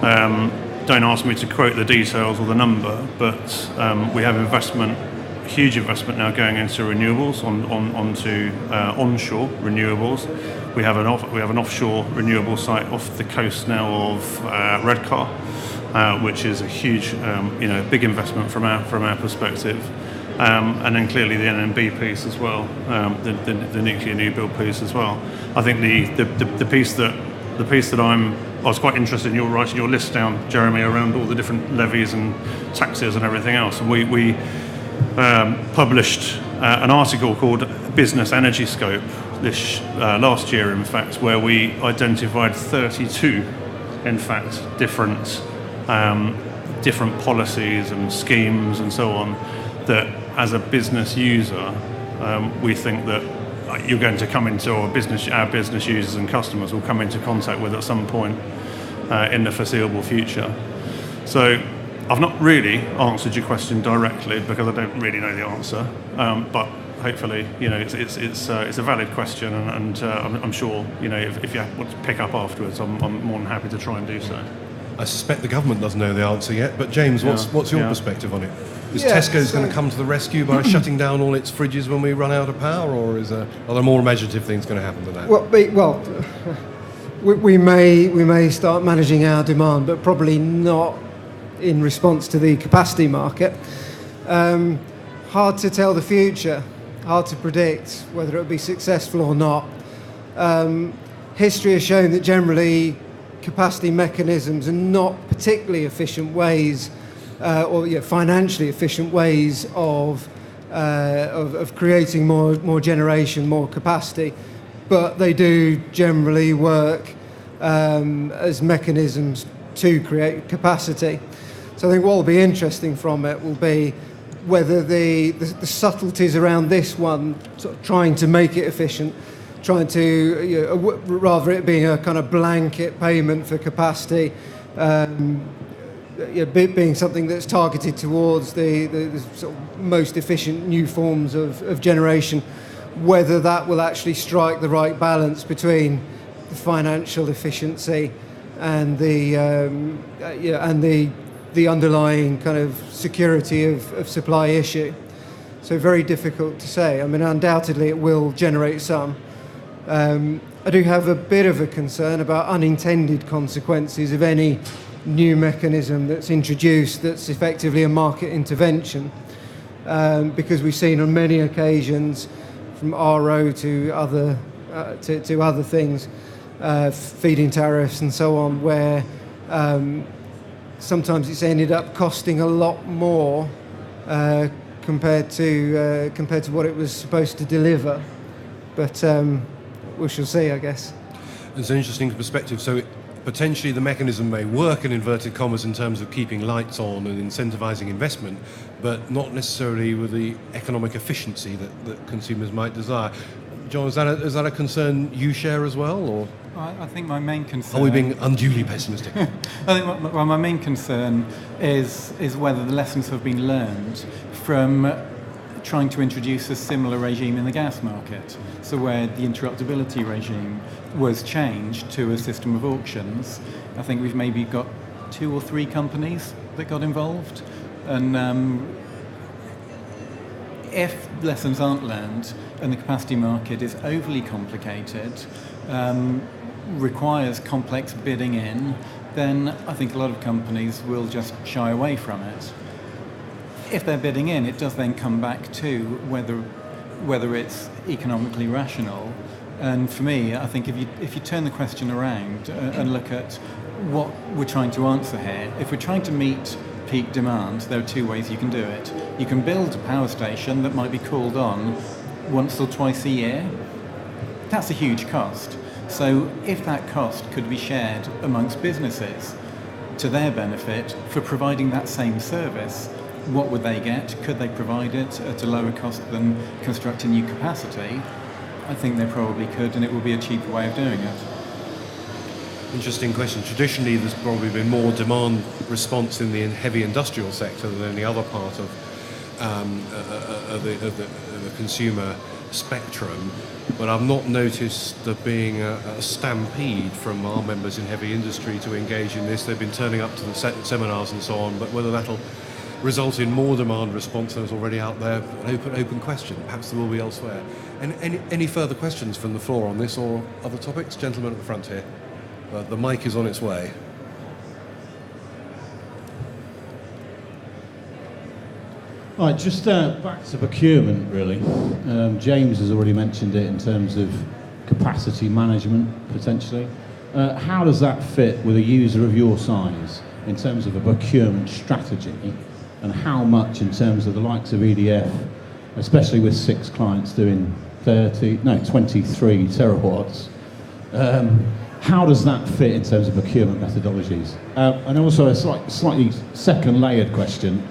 Speaker 13: Don't ask me to quote the details or the number, but we have huge investment now going into renewables, onto onshore renewables. We have an offshore renewable site off the coast now of Redcar, which is a huge, big investment from our perspective. And then clearly the NMB piece as well, the nuclear new build piece as well. I think the piece that I was quite interested in, you're writing your list down, Jeremy, around all the different levies and taxes and everything else. And we published an article called Business Energy Scope last year, in fact, where we identified 32, in fact, different policies and schemes and so on that, as a business user, we think that you're going to come into, our business users and customers will come into contact with at some point in the foreseeable future. So I've not really answered your question directly because I don't really know the answer, but hopefully, it's a valid question, and I'm sure, if you want to pick up afterwards, I'm more than happy to try and do so.
Speaker 11: I suspect the government doesn't know the answer yet, but James, what's your perspective on it? Is Tesco's going to come to the rescue by shutting down all its fridges when we run out of power, or are there more imaginative things going to happen than that?
Speaker 12: Well, we may start managing our demand, but probably not in response to the capacity market. Hard to tell the future, hard to predict whether it'll be successful or not. History has shown that generally capacity mechanisms are not particularly efficient ways, or financially efficient ways of creating more generation, more capacity, but they do generally work as mechanisms to create capacity. So I think what will be interesting from it will be whether the subtleties around this one, sort of trying to make it efficient, trying to, rather it being a kind of blanket payment for capacity, being something that's targeted towards the sort of most efficient new forms of generation, whether that will actually strike the right balance between the financial efficiency and the underlying kind of security of supply issue. So very difficult to say. I mean, undoubtedly it will generate some. I do have a bit of a concern about unintended consequences of any new mechanism that's introduced that's effectively a market intervention, because we've seen on many occasions, from RO to other things, feed-in tariffs and so on, where sometimes it's ended up costing a lot more compared to what it was supposed to deliver. But we shall see, I guess.
Speaker 11: It's an interesting perspective. So potentially the mechanism may work, in inverted commas, in terms of keeping lights on and incentivizing investment, but not necessarily with the economic efficiency that consumers might desire. John, is that a concern you share as well, or?
Speaker 14: I think my main concern...
Speaker 11: Are we being unduly pessimistic?
Speaker 14: I think my main concern is whether the lessons have been learned from trying to introduce a similar regime in the gas market. So where the interruptibility regime was changed to a system of auctions, I think we've maybe got 2 or 3 companies that got involved. And if lessons aren't learned and the capacity market is overly complicated, requires complex bidding in, then I think a lot of companies will just shy away from it. If they're bidding in, it does then come back to whether it's economically rational. And for me, I think if you turn the question around and look at what we're trying to answer here, if we're trying to meet peak demand, there are 2 ways you can do it. You can build a power station that might be called on once or twice a year. That's a huge cost. So if that cost could be shared amongst businesses to their benefit for providing that same service, what would they get? Could they provide it at a lower cost than constructing new capacity? I think they probably could, and it would be a cheaper way of doing it.
Speaker 11: Interesting question. Traditionally, there's probably been more demand response in the heavy industrial sector than any other part of the consumer spectrum. But I've not noticed there being a stampede from our members in heavy industry to engage in this. They've been turning up to the seminars and so on, but whether that'll result in more demand response than is already out there, an open question. Perhaps there will be elsewhere. Any further questions from the floor on this or other topics? Gentleman at the front here. The mic is on its way.
Speaker 16: All right, just back to procurement, really. James has already mentioned it in terms of capacity management, potentially. How does that fit with a user of your size in terms of a procurement strategy, and how much in terms of the likes of EDF, especially with 6 clients doing 23 terawatts, how does that fit in terms of procurement methodologies? And also a slightly second layered question.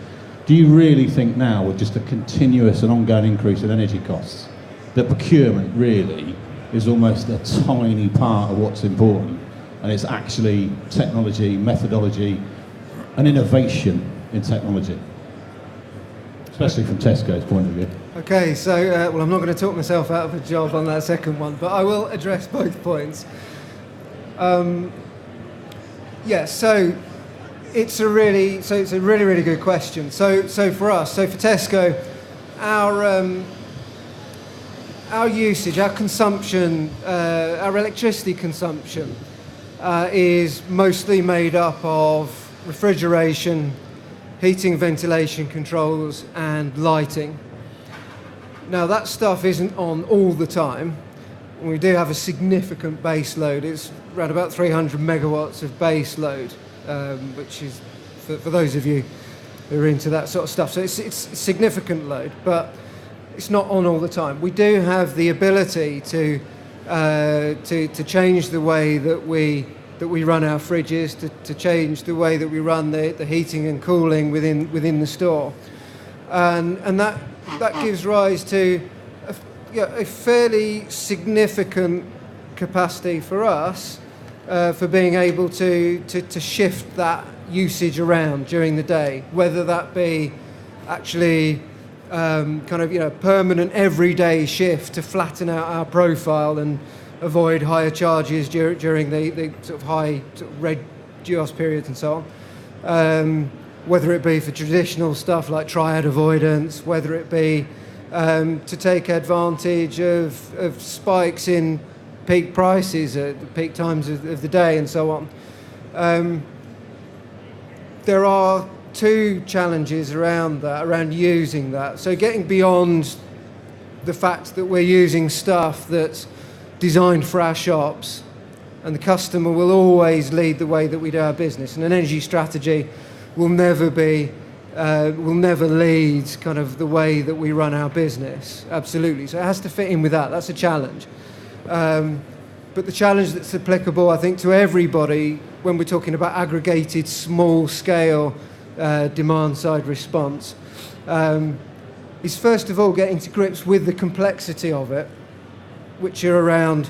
Speaker 16: Do you really think now, with just a continuous and ongoing increase in energy costs, that procurement really is almost a tiny part of what's important, and it's actually technology, methodology, and innovation in technology, especially from Tesco's point of view?
Speaker 12: Okay, so, well, I'm not going to talk myself out of a job on that second one, but I will address both points. So it's a really good question. So for us, for Tesco, our usage, our consumption, our electricity consumption is mostly made up of refrigeration, heating, ventilation controls, and lighting. Now that stuff isn't on all the time. We do have a significant base load. It's around about 300 megawatts of base load, which is, for those of you who are into that sort of stuff, so it's a significant load, but it's not on all the time. We do have the ability to change the way that we run our fridges, to change the way that we run the heating and cooling within the store, and that gives rise to a fairly significant capacity for us for being able to shift that usage around during the day, whether that be actually permanent everyday shift to flatten out our profile and avoid higher charges during the sort of high red GEOS periods and so on, whether it be for traditional stuff like triad avoidance, whether it be to take advantage of spikes in peak prices at the peak times of the day and so on. There are 2 challenges around using that. So getting beyond the fact that we're using stuff that's designed for our shops, and the customer will always lead the way that we do our business, and an energy strategy will never lead kind of the way that we run our business. Absolutely. So it has to fit in with that. That's a challenge. But the challenge that's applicable, I think, to everybody when we're talking about aggregated, small-scale demand-side response is, first of all, getting to grips with the complexity of it, which are around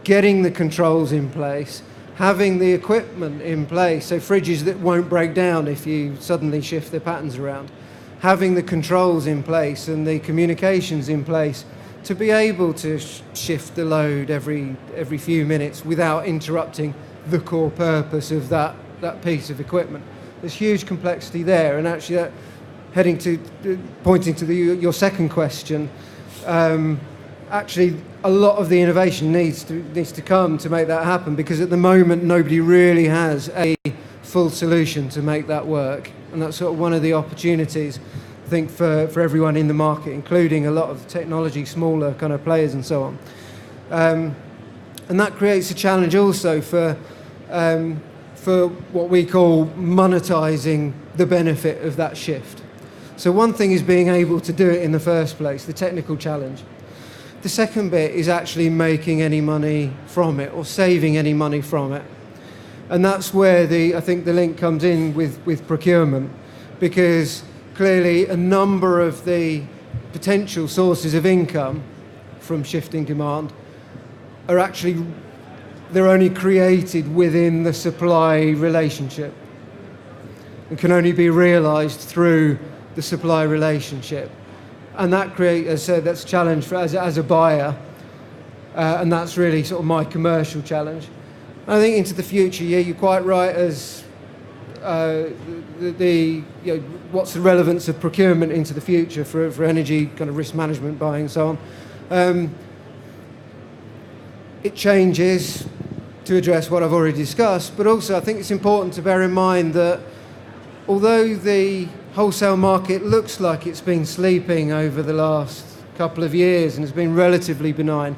Speaker 12: getting the controls in place, having the equipment in place, so fridges that won't break down if you suddenly shift their patterns around, having the controls in place and the communications in place to be able to shift the load every few minutes without interrupting the core purpose of that piece of equipment. There's huge complexity there, and actually that, pointing to your second question, actually a lot of the innovation needs to come to make that happen, because at the moment nobody really has a full solution to make that work, and that's sort of one of the opportunities, I think, for everyone in the market, including a lot of technology, smaller kind of players and so on. And that creates a challenge also for what we call monetizing the benefit of that shift. So one thing is being able to do it in the first place, the technical challenge. The second bit is actually making any money from it or saving any money from it. And that's where I think the link comes in with procurement, because clearly a number of the potential sources of income from shifting demand are actually, they're only created within the supply relationship and can only be realised through the supply relationship. And that creates, as I said, that's a challenge for as a buyer, and that's really sort of my commercial challenge. And I think into the future, yeah, you're quite right as what's the relevance of procurement into the future for energy kind of risk management, buying and so on. It changes to address what I've already discussed, but also I think it's important to bear in mind that although the wholesale market looks like it's been sleeping over the last couple of years and has been relatively benign,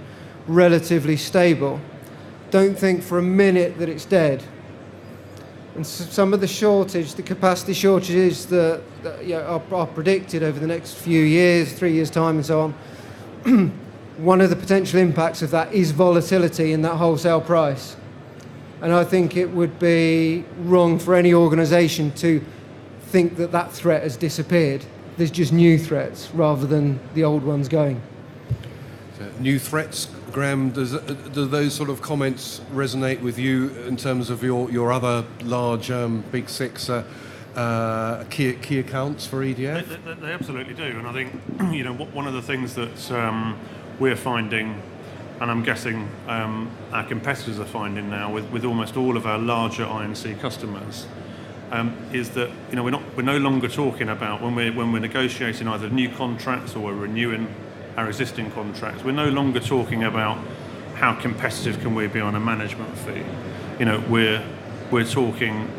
Speaker 12: relatively stable, don't think for a minute that it's dead. And some of the capacity shortages that are predicted over the next few years, 3 years' time and so on, one of the potential impacts of that is volatility in that wholesale price. And I think it would be wrong for any organisation to think that that threat has disappeared. There's just new threats rather than the old ones going.
Speaker 11: So, new threats, Graham, do those sort of comments resonate with you in terms of your other large Big Six key accounts for EDF?
Speaker 13: They absolutely do, and I think one of the things that we're finding, and I'm guessing our competitors are finding now with almost all of our larger I&C customers, is that we're no longer talking about when we're negotiating either new contracts or we're renewing our existing contracts. We're no longer talking about how competitive can we be on a management fee. We're talking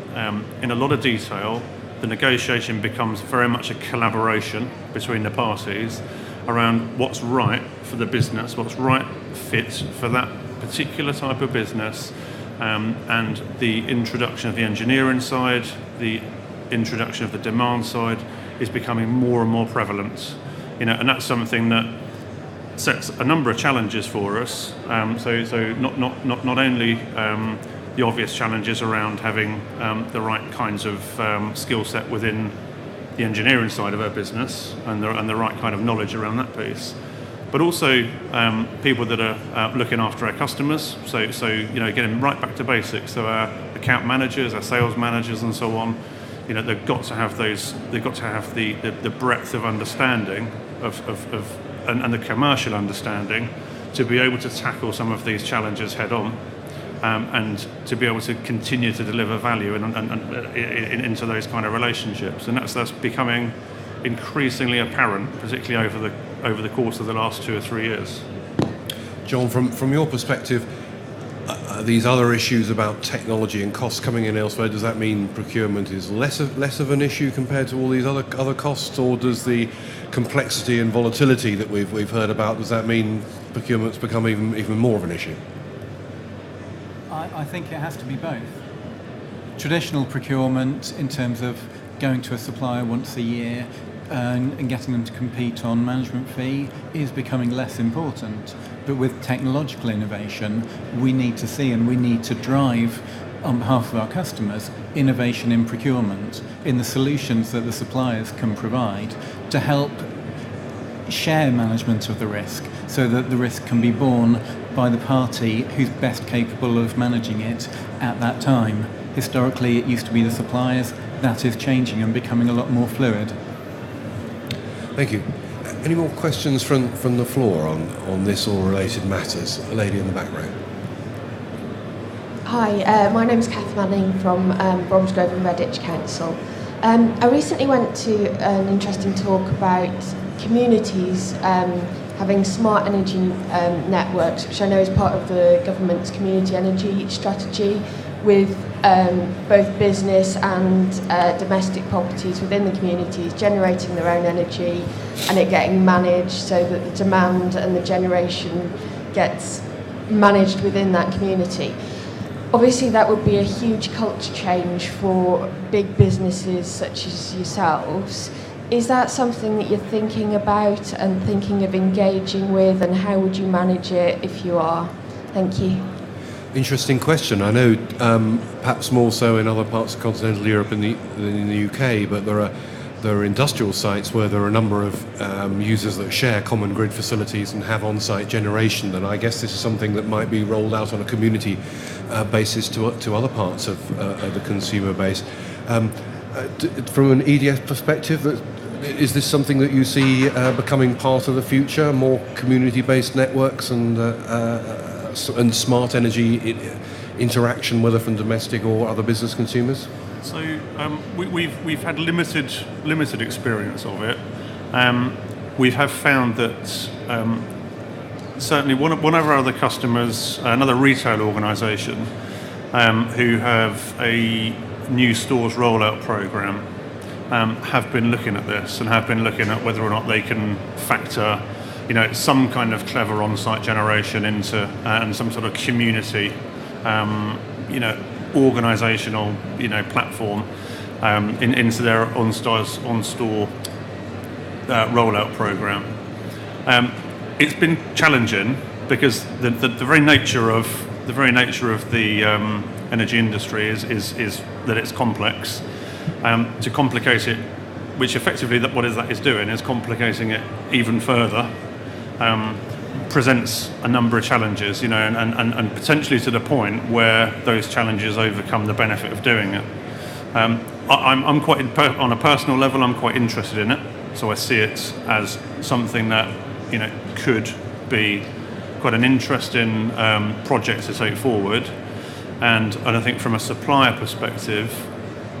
Speaker 13: in a lot of detail. The negotiation becomes very much a collaboration between the parties around what's right for the business, what's right fit for that particular type of business, and the introduction of the engineering side, the introduction of the demand side is becoming more and more prevalent. And that's something that sets a number of challenges for us. So not only the obvious challenges around having the right kinds of skill set within the engineering side of our business and the right kind of knowledge around that piece, but also people that are looking after our customers. So getting right back to basics. So our account managers, our sales managers, and so on. They've got to have those. They've got to have the breadth of understanding and the commercial understanding to be able to tackle some of these challenges head on, and to be able to continue to deliver value into those kind of relationships. And that's becoming increasingly apparent, particularly over the course of the last 2 or 3 years.
Speaker 11: John, from your perspective, these other issues about technology and costs coming in elsewhere, does that mean procurement is less of an issue compared to all these other costs, or does the complexity and volatility that we've heard about, does that mean procurement's become even more of an issue?
Speaker 14: I think it has to be both. Traditional procurement, in terms of going to a supplier once a year and getting them to compete on management fee, is becoming less important. But with technological innovation, we need to see and we need to drive, on behalf of our customers, innovation in procurement, in the solutions that the suppliers can provide to help share management of the risk, so that the risk can be borne by the party who's best capable of managing it at that time. Historically, it used to be the suppliers. That is changing and becoming a lot more fluid.
Speaker 11: Thank you. Any more questions from the floor on this or related matters? A lady in the back row.
Speaker 17: Hi, my name is Kath Manning from Bromsgrove and Redditch Council. I recently went to an interesting talk about communities having smart energy networks, which I know is part of the government's community energy strategy, with both business and domestic properties within the communities generating their own energy and it getting managed so that the demand and the generation gets managed within that community. Obviously that would be a huge culture change for big businesses such as yourselves is that something that you're thinking about and thinking of engaging with, and how would you manage it if you are? Thank you.
Speaker 11: Interesting question. I know perhaps more so in other parts of continental Europe and in the UK, but there are industrial sites where there are a number of users that share common grid facilities and have on-site generation, and I guess this is something that might be rolled out on a community basis to other parts of the consumer base. From an EDF perspective, is this something that you see becoming part of the future, more community-based networks and smart energy interaction, whether from domestic or other business consumers?
Speaker 13: So we've had limited experience of it. We have found that certainly one of our other customers, another retail organisation, who have a new stores rollout programme, have been looking at this and have been looking at whether or not they can factor, some kind of clever on-site generation into and some sort of community, organisational, platform into their on-store rollout programme. It's been challenging because the very nature of the energy industry is that it's complex. To complicate it, which effectively what that is doing is complicating it even further. Presents a number of challenges, and potentially to the point where those challenges overcome the benefit of doing it. I'm quite, on a personal level, I'm quite interested in it. So I see it as something that, could be quite an interesting project to take forward. And I think from a supplier perspective,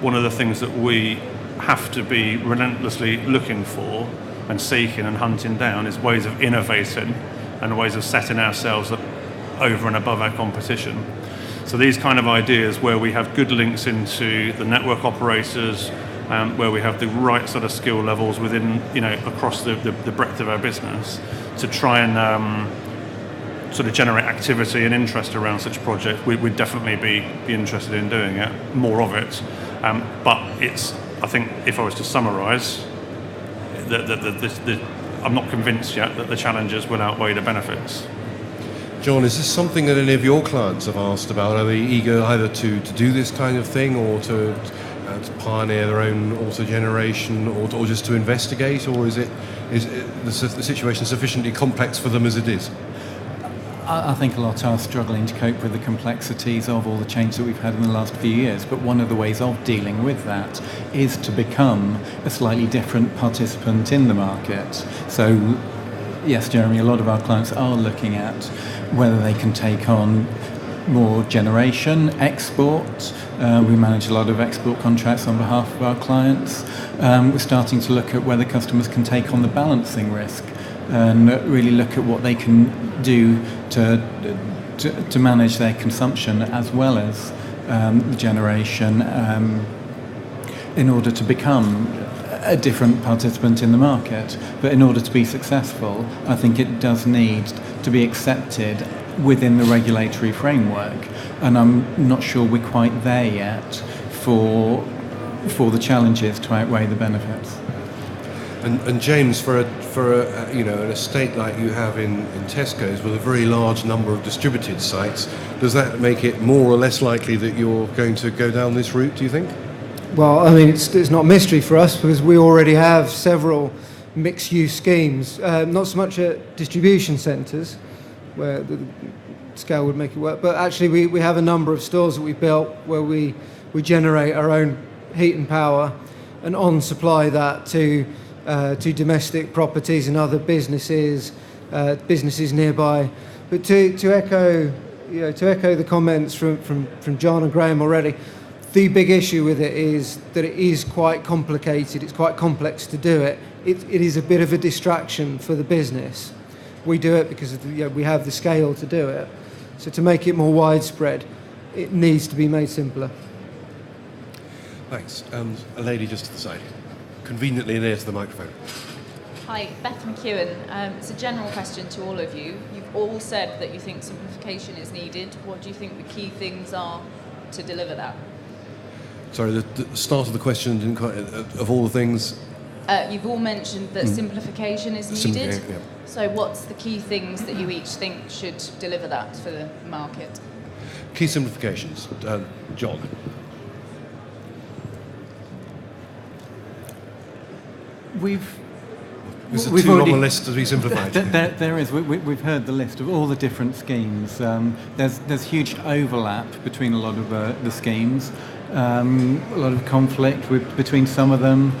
Speaker 13: one of the things that we have to be relentlessly looking for and seeking and hunting down is ways of innovating and ways of setting ourselves up over and above our competition. So these kind of ideas where we have good links into the network operators, where we have the right sort of skill levels within, across the breadth of our business to try and sort of generate activity and interest around such projects, we'd definitely be interested in doing it, more of it. But I think if I was to summarise, I'm not convinced yet that the challenges will outweigh the benefits.
Speaker 11: John, is this something that any of your clients have asked about? Are they eager either to do this kind of thing or to pioneer their own auto-generation or just to investigate? Or is the situation sufficiently complex for them as it is?
Speaker 14: I think a lot are struggling to cope with the complexities of all the change that we've had in the last few years, but one of the ways of dealing with that is to become a slightly different participant in the market. So, yes, Jeremy, a lot of our clients are looking at whether they can take on more generation, export. We manage a lot of export contracts on behalf of our clients. We're starting to look at whether customers can take on the balancing risk and really look at what they can do to manage their consumption as well as the generation in order to become a different participant in the market. But in order to be successful, I think it does need to be accepted within the regulatory framework, and I'm not sure we're quite there yet for the challenges to outweigh the benefits.
Speaker 11: And James, for an estate like you have in Tesco's with a very large number of distributed sites, does that make it more or less likely that you're going to go down this route, do you think?
Speaker 12: Well, I mean, it's not mystery for us because we already have several mixed-use schemes, not so much at distribution centres, where the scale would make it work, but actually we have a number of stores that we built where we generate our own heat and power and on-supply that to domestic properties and other businesses nearby. But to echo the comments from John and Graham already, the big issue with it is that it is quite complicated. It's quite complex to do it. It is a bit of a distraction for the business. We do it because we have the scale to do it. So to make it more widespread, it needs to be made simpler.
Speaker 11: Thanks. And a lady just to the side, conveniently near to the microphone.
Speaker 18: Hi, Beth McEwen. It's a general question to all of you. You've all said that you think simplification is needed. What do you think the key things are to deliver that?
Speaker 11: Sorry, the start of the question didn't quite. Of all the things,
Speaker 18: You've all mentioned that simplification is needed.
Speaker 11: Yeah.
Speaker 18: So what's the key things that you each think should deliver that for the market?
Speaker 11: Key simplifications. John. There's
Speaker 14: We've
Speaker 11: too long
Speaker 14: already-
Speaker 11: a list to be simplified.
Speaker 14: There is. We've heard the list of all the different schemes. There's huge overlap between a lot of the schemes. A lot of conflict between some of them.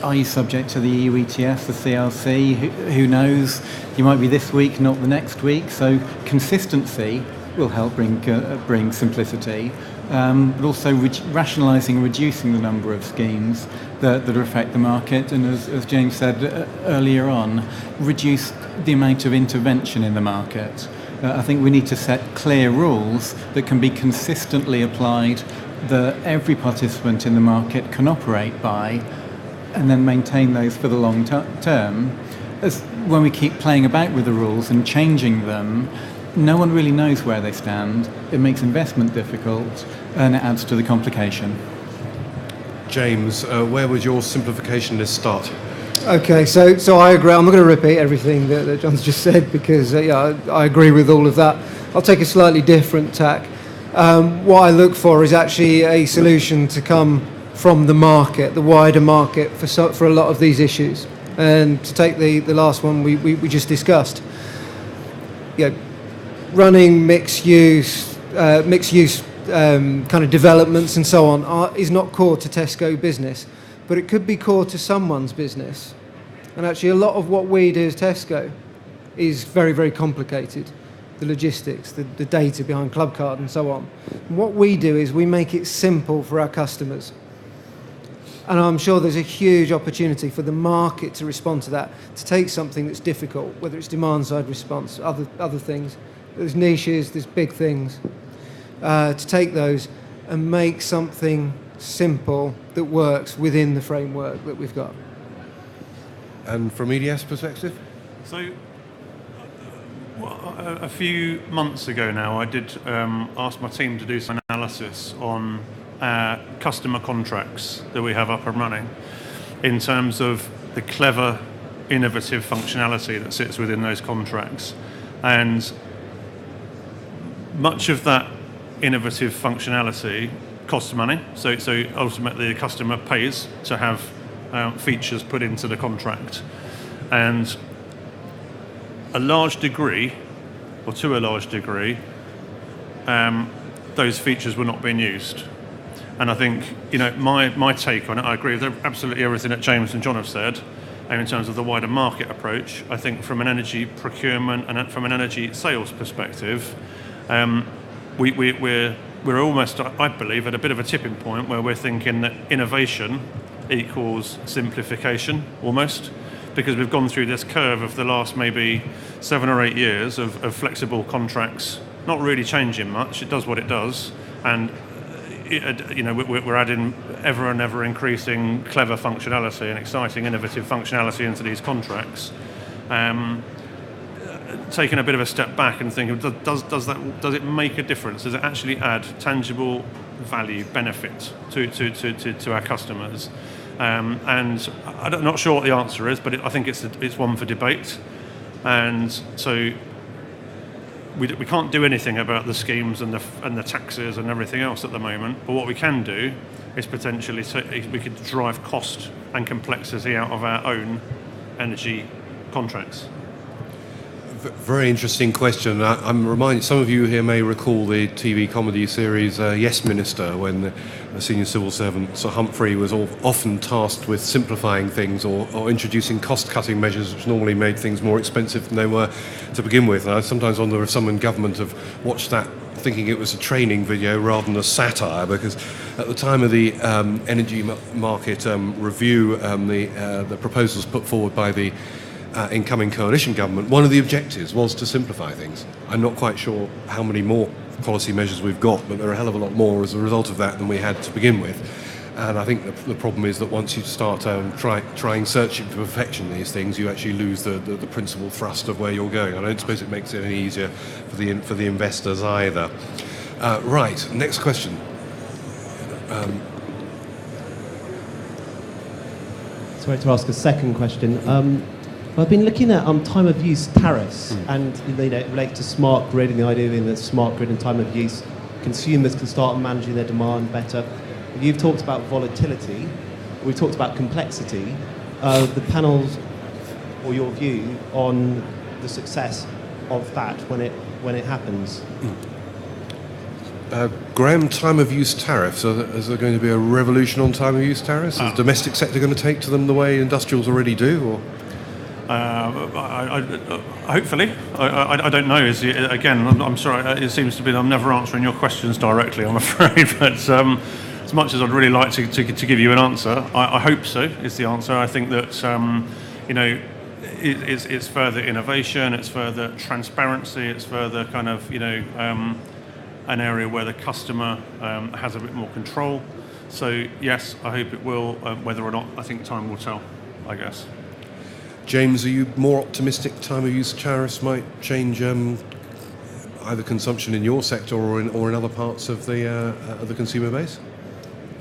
Speaker 14: Are you subject to the EU ETS, the CRC? Who knows? You might be this week, not the next week. So consistency will help bring simplicity, but also rationalising, reducing the number of schemes that affect the market, and as James said earlier on, reduce the amount of intervention in the market. I think we need to set clear rules that can be consistently applied, that every participant in the market can operate by, and then maintain those for the long term. As when we keep playing about with the rules and changing them, no one really knows where they stand. It makes investment difficult, and it adds to the complication.
Speaker 11: James, where would your simplification list start?
Speaker 12: Okay, so I agree. I'm not going to repeat everything that John's just said because I agree with all of that. I'll take a slightly different tack. What I look for is actually a solution to come from the market, the wider market, for a lot of these issues. And to take the last one we just discussed, running mixed use kind of developments and so on is not core to Tesco business, but it could be core to someone's business. And actually a lot of what we do as Tesco is very, very complicated. The logistics, the data behind Clubcard and so on. And what we do is we make it simple for our customers. And I'm sure there's a huge opportunity for the market to respond to that, to take something that's difficult, whether it's demand-side response, other things. There's niches, there's big things. To take those and make something simple that works within the framework that we've got.
Speaker 11: And from EDS perspective?
Speaker 13: So, a few months ago now, I did ask my team to do some analysis on customer contracts that we have up and running in terms of the clever, innovative functionality that sits within those contracts. And much of that innovative functionality costs money. So ultimately the customer pays to have features put into the contract. And a large degree, or to a large degree, those features were not being used. And I think, my take on it, I agree with absolutely everything that James and John have said. And in terms of the wider market approach, I think from an energy procurement and from an energy sales perspective, we're almost, I believe, at a bit of a tipping point where we're thinking that innovation equals simplification, almost. Because we've gone through this curve of the last maybe 7 or 8 years of flexible contracts, not really changing much. It does what it does, and we're adding ever and ever increasing clever functionality and exciting, innovative functionality into these contracts. Taking a bit of a step back and thinking, does it make a difference? Does it actually add tangible value, benefit to our customers? And I'm not sure what the answer is, but I think it's one for debate. And so we can't do anything about the schemes and the taxes and everything else at the moment. But what we can do is potentially we could drive cost and complexity out of our own energy contracts.
Speaker 11: Very interesting question. I'm reminded, some of you here may recall the TV comedy series Yes Minister, when the senior civil servant Sir Humphrey was often tasked with simplifying things or introducing cost-cutting measures which normally made things more expensive than they were to begin with. And I sometimes wonder if some in government have watched that thinking it was a training video rather than a satire, because at the time of the energy market review, the proposals put forward by the incoming coalition government, one of the objectives was to simplify things. I'm not quite sure how many more policy measures we've got, but there are a hell of a lot more as a result of that than we had to begin with. And I think the problem is that once you start searching for perfection these things, you actually lose the principal thrust of where you're going. I don't suppose it makes it any easier for the investors either. Right, next question.
Speaker 15: sorry to ask a second question. I've been looking at time of use tariffs, and it relates to smart grid and the idea of in the smart grid and time of use, consumers can start managing their demand better. You've talked about volatility. We've talked about complexity. The panels, or your view on the success of that when it happens.
Speaker 11: Graham, time of use tariffs. Is there going to be a revolution on time of use tariffs? Is the domestic sector going to take to them the way industrials already do? Or?
Speaker 13: Hopefully. I don't know. Again, I'm sorry. It seems to be that I'm never answering your questions directly, I'm afraid. But as much as I'd really like to give you an answer, I hope so is the answer. I think that it's further innovation, it's further transparency, it's further kind of an area where the customer has a bit more control. So yes, I hope it will. Whether or not, I think time will tell, I guess.
Speaker 11: James, are you more optimistic time of use tariffs might change either consumption in your sector or in other parts of the consumer base?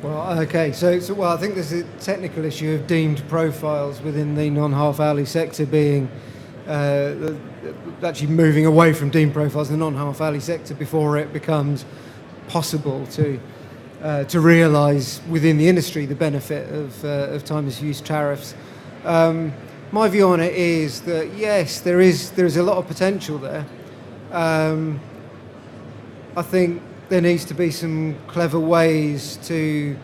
Speaker 12: Well, okay, so I think there's a technical issue of deemed profiles within the non-half-hourly sector being actually moving away from deemed profiles in the non-half-hourly sector before it becomes possible to realise within the industry the benefit of time of use tariffs. My view on it is that yes, there is a lot of potential there. I think there needs to be some clever ways to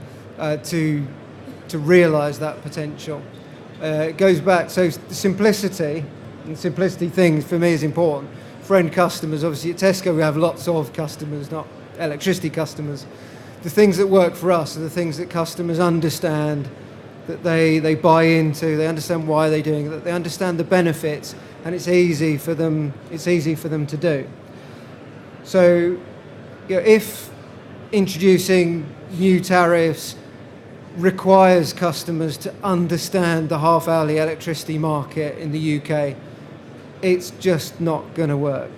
Speaker 12: realise that potential. It goes back, so simplicity thing for me is important. For end customers, obviously at Tesco we have lots of customers, not electricity customers. The things that work for us are the things that customers understand, that they buy into, they understand why they're doing it, that they understand the benefits, and it's easy for them to do. So if introducing new tariffs requires customers to understand the half-hourly electricity market in the UK, it's just not going to work.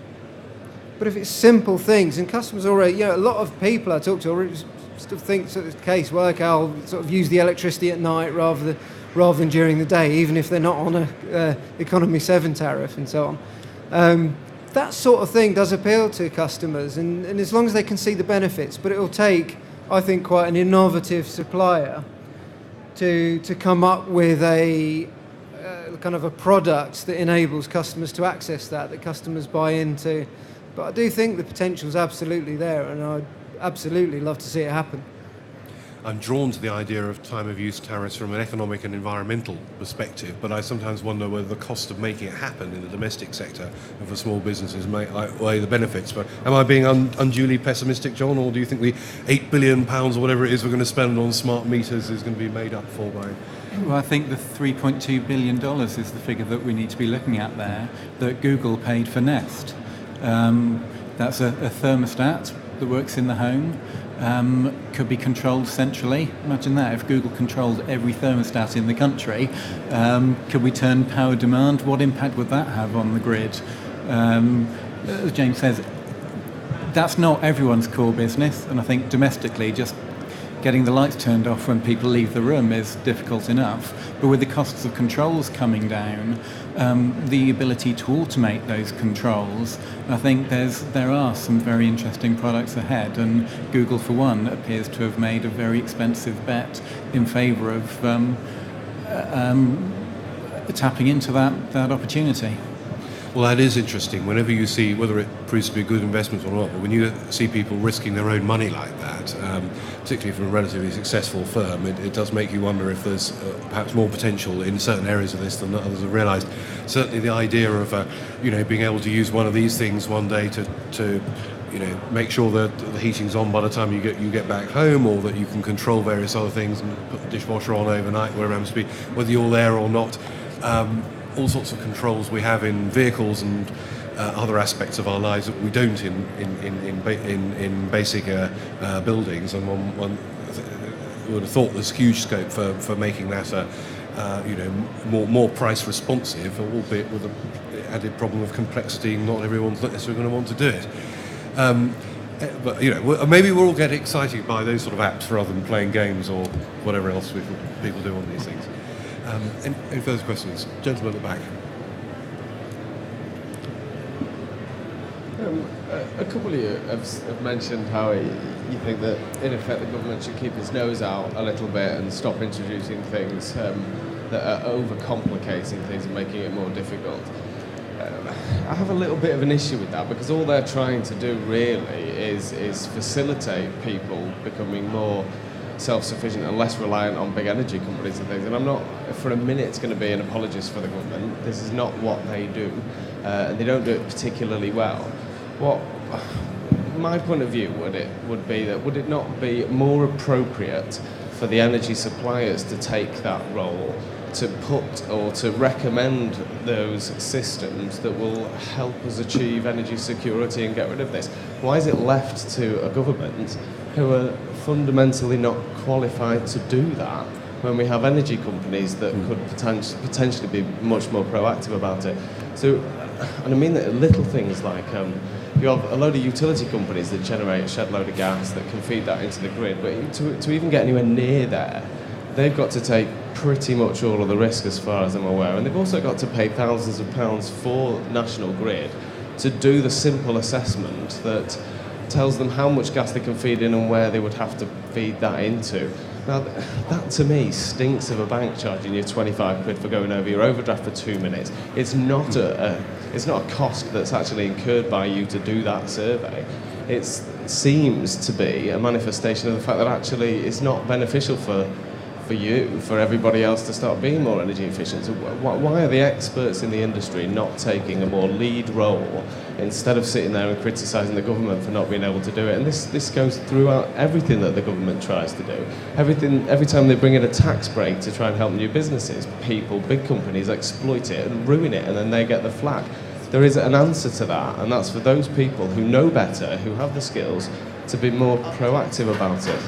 Speaker 12: But if it's simple things, and customers already, a lot of people I talk to already still think sort of the case, well, okay, I'll sort of use the electricity at night rather than during the day, even if they're not on a Economy 7 tariff and so on. That sort of thing does appeal to customers, and as long as they can see the benefits, but it will take, I think, quite an innovative supplier to come up with a kind of a product that enables customers to access that customers buy into. But I do think the potential is absolutely there, and I'd absolutely love to see it happen.
Speaker 11: I'm drawn to the idea of time of use tariffs from an economic and environmental perspective, but I sometimes wonder whether the cost of making it happen in the domestic sector and for small businesses may outweigh the benefits. But am I being unduly pessimistic, John, or do you think the £8 billion or whatever it is we're going to spend on smart meters is going to be made up for by...
Speaker 14: Well, I think the $3.2 billion is the figure that we need to be looking at there, that Google paid for Nest. That's a thermostat that works in the home, could be controlled centrally. Imagine that, if Google controlled every thermostat in the country, could we turn power demand? What impact would that have on the grid? As James says, that's not everyone's core business, and I think domestically just getting the lights turned off when people leave the room is difficult enough. But with the costs of controls coming down, the ability to automate those controls, I think there are some very interesting products ahead. And Google, for one, appears to have made a very expensive bet in favour of tapping into that opportunity.
Speaker 11: Well, that is interesting. Whenever you see, whether it proves to be a good investment or not, but when you see people risking their own money like that, particularly from a relatively successful firm, it does make you wonder if there's perhaps more potential in certain areas of this than others have realised. Certainly the idea of being able to use one of these things one day to make sure that the heating's on by the time you get back home, or that you can control various other things and put the dishwasher on overnight, wherever it happens to be, whether you're there or not. All sorts of controls we have in vehicles and other aspects of our lives that we don't in basic buildings, and one would have thought there's huge scope for making that more price responsive, albeit with the added problem of complexity. Not everyone's necessarily going to want to do it. But maybe we'll all get excited by those sort of apps rather than playing games or whatever else people do on these things. Any further questions? Gentleman at the back.
Speaker 19: A couple of you have mentioned how you think that, in effect, the government should keep its nose out a little bit and stop introducing things that are overcomplicating things and making it more difficult. I have a little bit of an issue with that, because all they're trying to do really is facilitate people becoming more self-sufficient and less reliant on big energy companies and things. And I'm not for a minute going to be an apologist for the government. This is not what they do, and they don't do it particularly well. What my point of view would be that would it not be more appropriate for the energy suppliers to take that role, to put or to recommend those systems that will help us achieve energy security and get rid of this? Why is it left to a government who are fundamentally not qualified to do that, when we have energy companies that could potentially be much more proactive about it? So, and I mean that little things like you have a load of utility companies that generate a shed load of gas that can feed that into the grid, but to even get anywhere near there, they've got to take pretty much all of the risk, as far as I'm aware, and they've also got to pay thousands of pounds for National Grid to do the simple assessment that tells them how much gas they can feed in and where they would have to feed that into. Now, that to me stinks of a bank charging you 25 quid for going over your overdraft for 2 minutes. It's not a cost that's actually incurred by you to do that survey. It seems to be a manifestation of the fact that actually it's not beneficial for you, for everybody else to start being more energy efficient. So why are the experts in the industry not taking a more lead role instead of sitting there and criticising the government for not being able to do it? And this goes throughout everything that the government tries to do. Every time they bring in a tax break to try and help new businesses, big companies exploit it and ruin it, and then they get the flack. There is an answer to that, and that's for those people who know better, who have the skills, to be more proactive about it.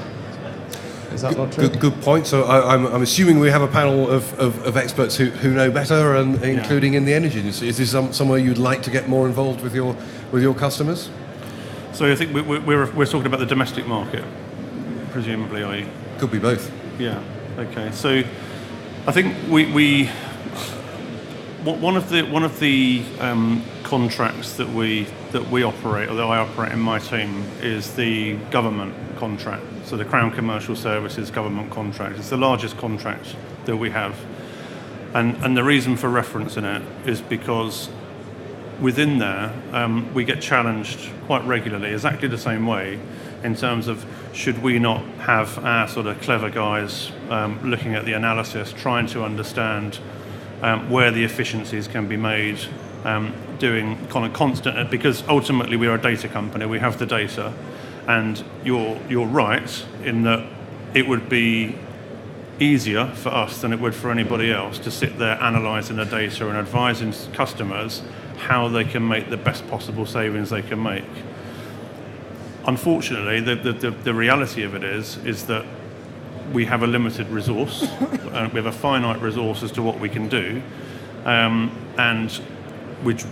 Speaker 19: Is that not true?
Speaker 11: Good point. So I'm assuming we have a panel of experts who know better, and including in the energy industry. Is this somewhere you'd like to get more involved with your customers?
Speaker 13: So I think we're talking about the domestic market, presumably.
Speaker 11: Could be both.
Speaker 13: Yeah. Okay. So I think one of the contracts that we operate, or that I operate in my team, is the government contract. So the Crown Commercial Services government contract. It's the largest contract that we have. And the reason for referencing it is because within there, we get challenged quite regularly, exactly the same way, in terms of should we not have our sort of clever guys looking at the analysis, trying to understand where the efficiencies can be made, doing kind of constant, because ultimately we are a data company, we have the data. And you're right in that it would be easier for us than it would for anybody else to sit there analysing the data and advising customers how they can make the best possible savings they can make. Unfortunately, the reality of it is that we have a limited resource, we have a finite resource as to what we can do, and which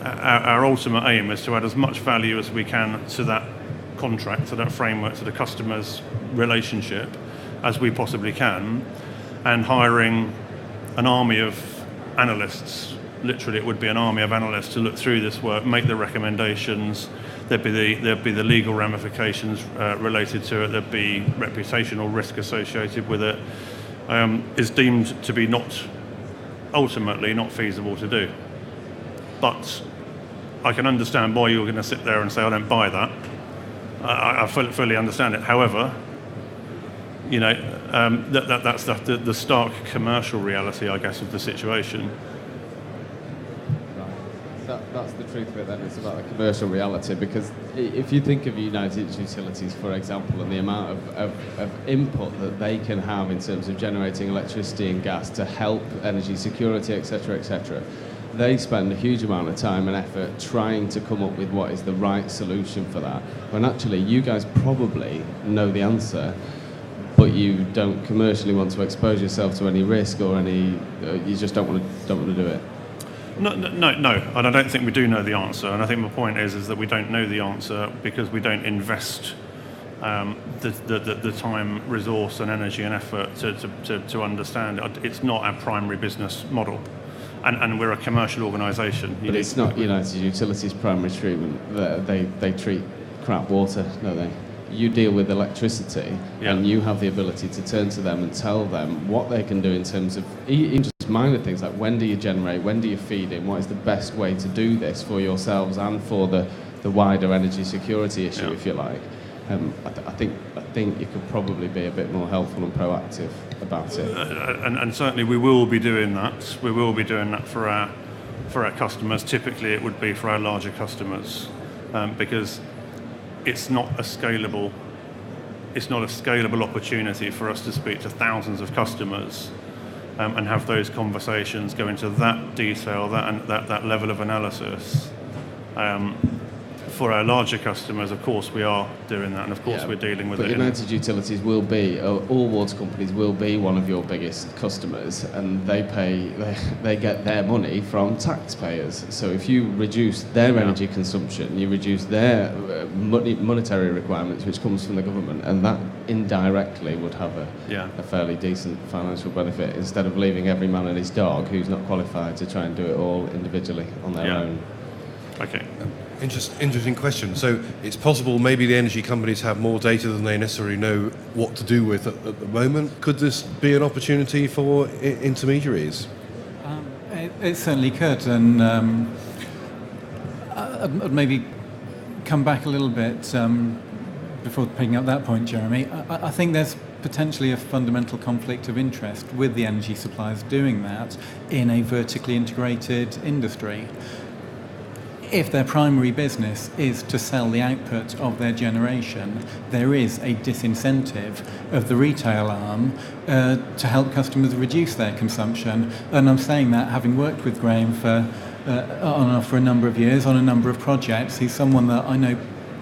Speaker 13: our ultimate aim is to add as much value as we can to that contract, to that framework, to the customer's relationship as we possibly can, and hiring an army of analysts. Literally, it would be an army of analysts to look through this work, make the recommendations. There'd be the legal ramifications related to it. There'd be reputational risk associated with it. Is deemed to be ultimately not feasible to do. But I can understand why you're going to sit there and say, I don't buy that. I fully understand it. However, that's the stark commercial reality, I guess, of the situation.
Speaker 19: That's the truth of it then, it's about the commercial reality, because if you think of United Utilities, for example, and the amount of input that they can have in terms of generating electricity and gas to help energy security, etc., they spend a huge amount of time and effort trying to come up with what is the right solution for that, when actually you guys probably know the answer, but you don't commercially want to expose yourself to any risk or you just don't want to do it.
Speaker 13: No, and I don't think we do know the answer. And I think my point is that we don't know the answer because we don't invest the time, resource, and energy and effort to understand it. It's not our primary business model, and we're a commercial organisation.
Speaker 19: But it's not United Utilities' primary treatment. They treat crap water, don't they? You deal with electricity, and you have the ability to turn to them and tell them what they can do in terms of even just minor things like when do you generate, when do you feed in, what is the best way to do this for yourselves and for the wider energy security issue, if you like. I think you could probably be a bit more helpful and proactive about it.
Speaker 13: And certainly we will be doing that. We will be doing that for our customers. Typically, it would be for our larger customers, because it's not a scalable opportunity for us to speak to thousands of customers and have those conversations, go into that detail, that level of analysis. For our larger customers, of course, we are doing that, and of course, we're dealing with it.
Speaker 19: But United Utilities will be, all water companies will be one of your biggest customers, and they get their money from taxpayers. So if you reduce their energy consumption, you reduce their monetary requirements, which comes from the government, and that indirectly would have a fairly decent financial benefit, instead of leaving every man and his dog who's not qualified to try and do it all individually on their own.
Speaker 13: Okay.
Speaker 11: Interesting question. So it's possible maybe the energy companies have more data than they necessarily know what to do with at the moment. Could this be an opportunity for intermediaries?
Speaker 14: It certainly could, and I'd maybe come back a little bit before picking up that point, Jeremy. I think there's potentially a fundamental conflict of interest with the energy suppliers doing that in a vertically integrated industry. If their primary business is to sell the output of their generation, there is a disincentive of the retail arm to help customers reduce their consumption. And I'm saying that having worked with Graham for a number of years on a number of projects. He's someone that I know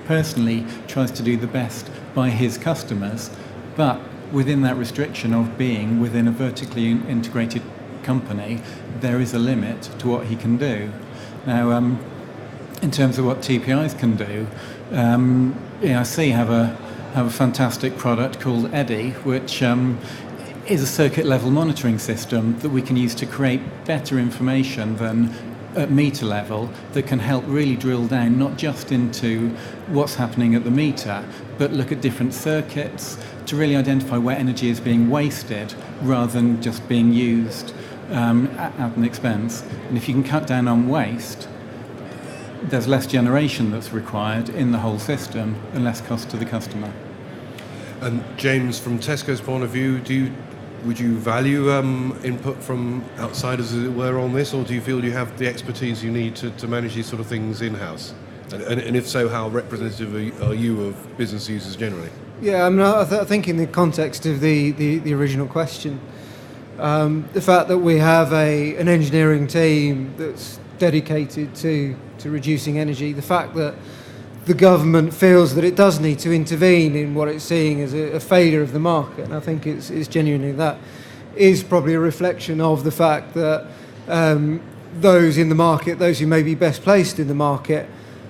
Speaker 14: personally tries to do the best by his customers, but within that restriction of being within a vertically integrated company, there is a limit to what he can do. Now, in terms of what TPIs can do, EIC have a fantastic product called edie, which is a circuit level monitoring system that we can use to create better information than at meter level, that can help really drill down not just into what's happening at the meter, but look at different circuits to really identify where energy is being wasted rather than just being used at an expense. And if you can cut down on waste, there's less generation that's required in the whole system and less cost to the customer.
Speaker 11: And James, from Tesco's point of view, would you value input from outsiders, as it were, on this, or do you feel you have the expertise you need to manage these sort of things in-house? And if so, how representative are you of business users generally?
Speaker 12: Yeah, I mean, I think in the context of the original question, the fact that we have an engineering team that's dedicated to reducing energy, the fact that the government feels that it does need to intervene in what it's seeing as a failure of the market, and I think it's genuinely that, is probably a reflection of the fact that those in the market, those who may be best placed in the market,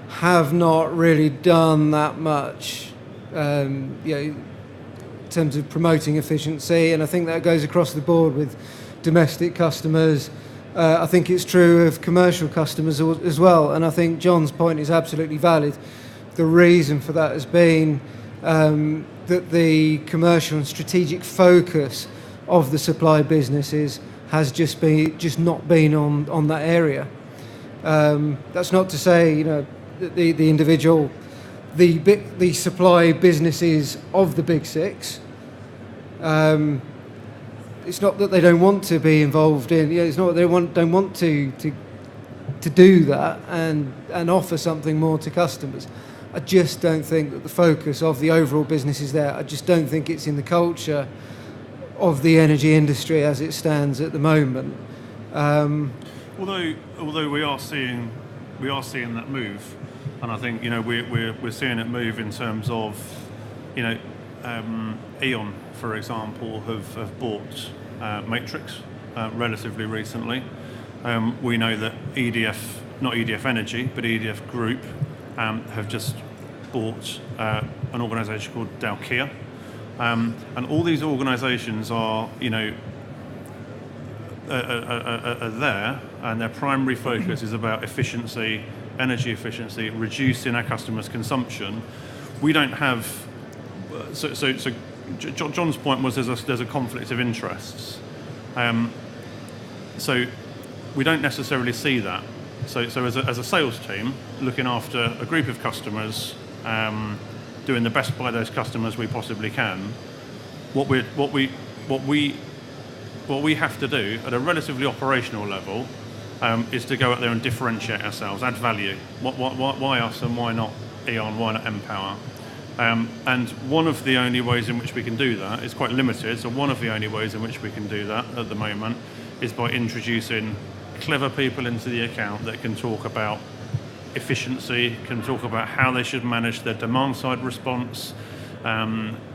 Speaker 12: have not really done that much in terms of promoting efficiency, and I think that goes across the board with domestic customers. I think it's true of commercial customers as well, and I think John's point is absolutely valid. The reason for that has been that the commercial and strategic focus of the supply businesses has just not been on that area. That's not to say that the individual, the supply businesses of the big six. It's not that they don't want to be involved in. It's not that they don't want to do that and offer something more to customers. I just don't think that the focus of the overall business is there. I just don't think it's in the culture of the energy industry as it stands at the moment.
Speaker 13: Although we are seeing that move, and I think we're seeing it move in terms of E.ON, for example, have bought Matrix relatively recently. We know that EDF, not EDF Energy, but EDF Group, have just bought an organisation called Dalkia, and all these organisations are, are there, and their primary focus is about efficiency, energy efficiency, reducing our customers' consumption. We don't have. So John's point was there's a conflict of interests. So we don't necessarily see that. So as a sales team, looking after a group of customers, doing the best by those customers we possibly can, what we have to do at a relatively operational level is to go out there and differentiate ourselves, add value. Why us and why not E.ON, why not Empower? And one of the only ways in which we can do that is quite limited, so one of the only ways in which we can do that at the moment is by introducing clever people into the account that can talk about efficiency, can talk about how they should manage their demand side response,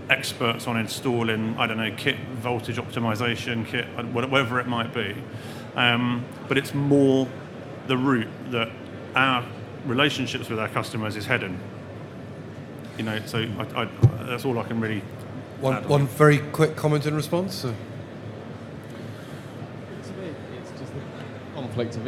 Speaker 13: experts on installing, kit voltage optimization, kit, whatever it might be. But it's more the route that our relationships with our customers is heading. So that's all I can really add.
Speaker 11: One very quick comment in response.
Speaker 19: It's just a conflict of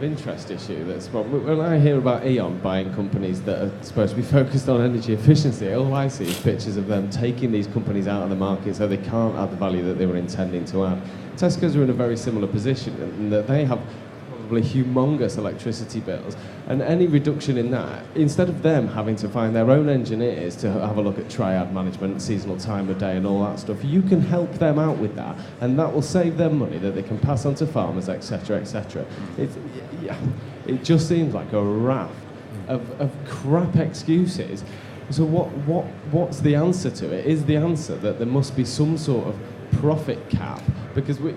Speaker 19: interest issue that's when I hear about E.ON buying companies that are supposed to be focused on energy efficiency, all I see is pictures of them taking these companies out of the market so they can't add the value that they were intending to add. Tesco's are in a very similar position in that they have probably humongous electricity bills, and any reduction in that, instead of them having to find their own engineers to have a look at triad management, seasonal time of day and all that stuff, you can help them out with that, and that will save them money that they can pass on to farmers, etc., etc. It just seems like a raft of crap excuses. So what's the answer to it? Is the answer that there must be some sort of profit cap? Because we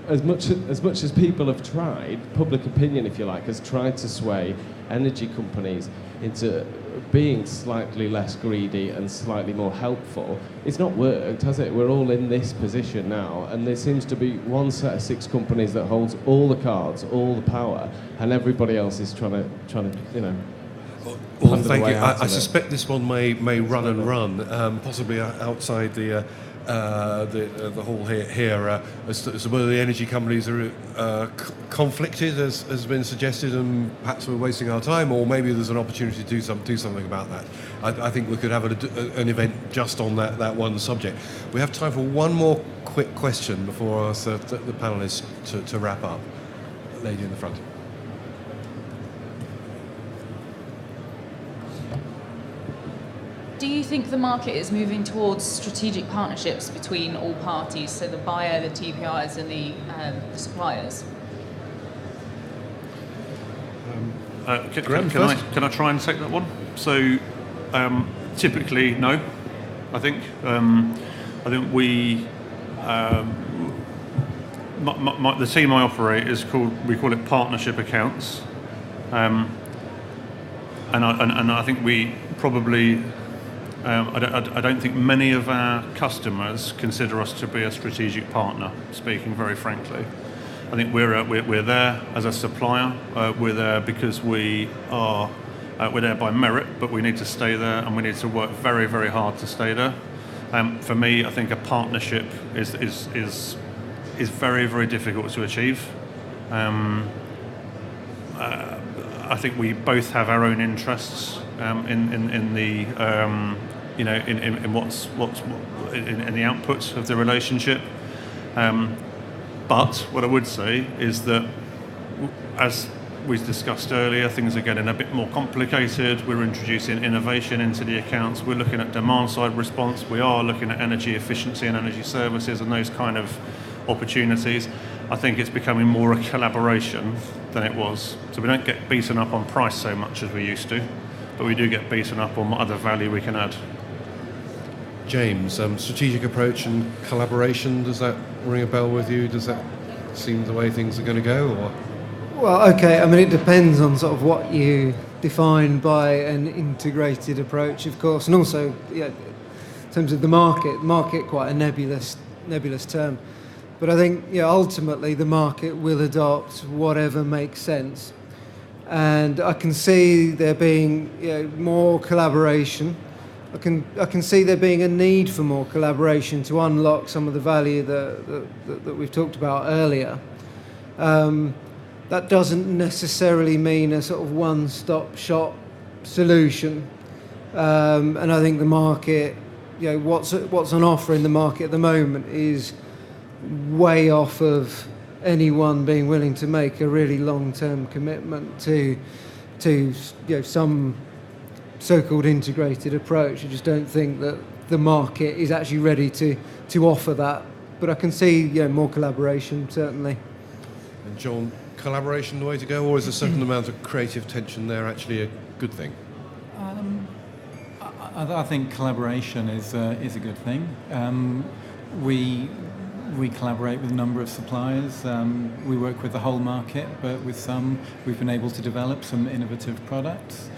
Speaker 19: as much as people have tried, public opinion, if you like, has tried to sway energy companies into being slightly less greedy and slightly more helpful, it's not worked, has it? We're all in this position now, and there seems to be one set of 6 companies that holds all the cards, all the power, and everybody else is trying to
Speaker 11: Well, thank you. I suspect this one may run and run, possibly outside the hall here as to whether the energy companies are conflicted, as has been suggested, and perhaps we're wasting our time, or maybe there's an opportunity to do something about that. I think we could have an event just on that one subject. We have time for one more quick question before I ask the panellists to wrap up. Lady in the front.
Speaker 18: Do you think the market is moving towards strategic partnerships between all parties, so the buyer, the TPIs and the suppliers?
Speaker 13: Can I try and take that one? So typically, no. I think we the team I operate we call it partnership accounts, and I think we probably. I don't think many of our customers consider us to be a strategic partner, speaking very frankly. I think we're there as a supplier. We're there because we're there by merit, but we need to stay there, and we need to work very, very hard to stay there. For me, I think a partnership is very, very difficult to achieve. I think we both have our own interests in the in what's in the outputs of the relationship. But what I would say is that, as we discussed earlier, things are getting a bit more complicated. We're introducing innovation into the accounts. We're looking at demand side response. We are looking at energy efficiency and energy services and those kind of opportunities. I think it's becoming more a collaboration than it was. So we don't get beaten up on price so much as we used to, but we do get beaten up on what other value we can add.
Speaker 11: James, strategic approach and collaboration, does that ring a bell with you? Does that seem the way things are going to go? Or?
Speaker 12: Well, okay, I mean, it depends on sort of what you define by an integrated approach, of course, and also in terms of the market quite a nebulous term. But I think ultimately the market will adopt whatever makes sense. and I can see there being more collaboration. I can see there being a need for more collaboration to unlock some of the value that we've talked about earlier. That doesn't necessarily mean a sort of one-stop shop solution, and I think the market, what's on offer in the market at the moment is way off of anyone being willing to make a really long-term commitment to some so-called integrated approach. I just don't think that the market is actually ready to offer that. But I can see more collaboration, certainly.
Speaker 11: And John, collaboration the way to go, or is a certain amount of creative tension there actually a good thing?
Speaker 14: I think collaboration is a good thing. We collaborate with a number of suppliers. We work with the whole market, but with some we've been able to develop some innovative products.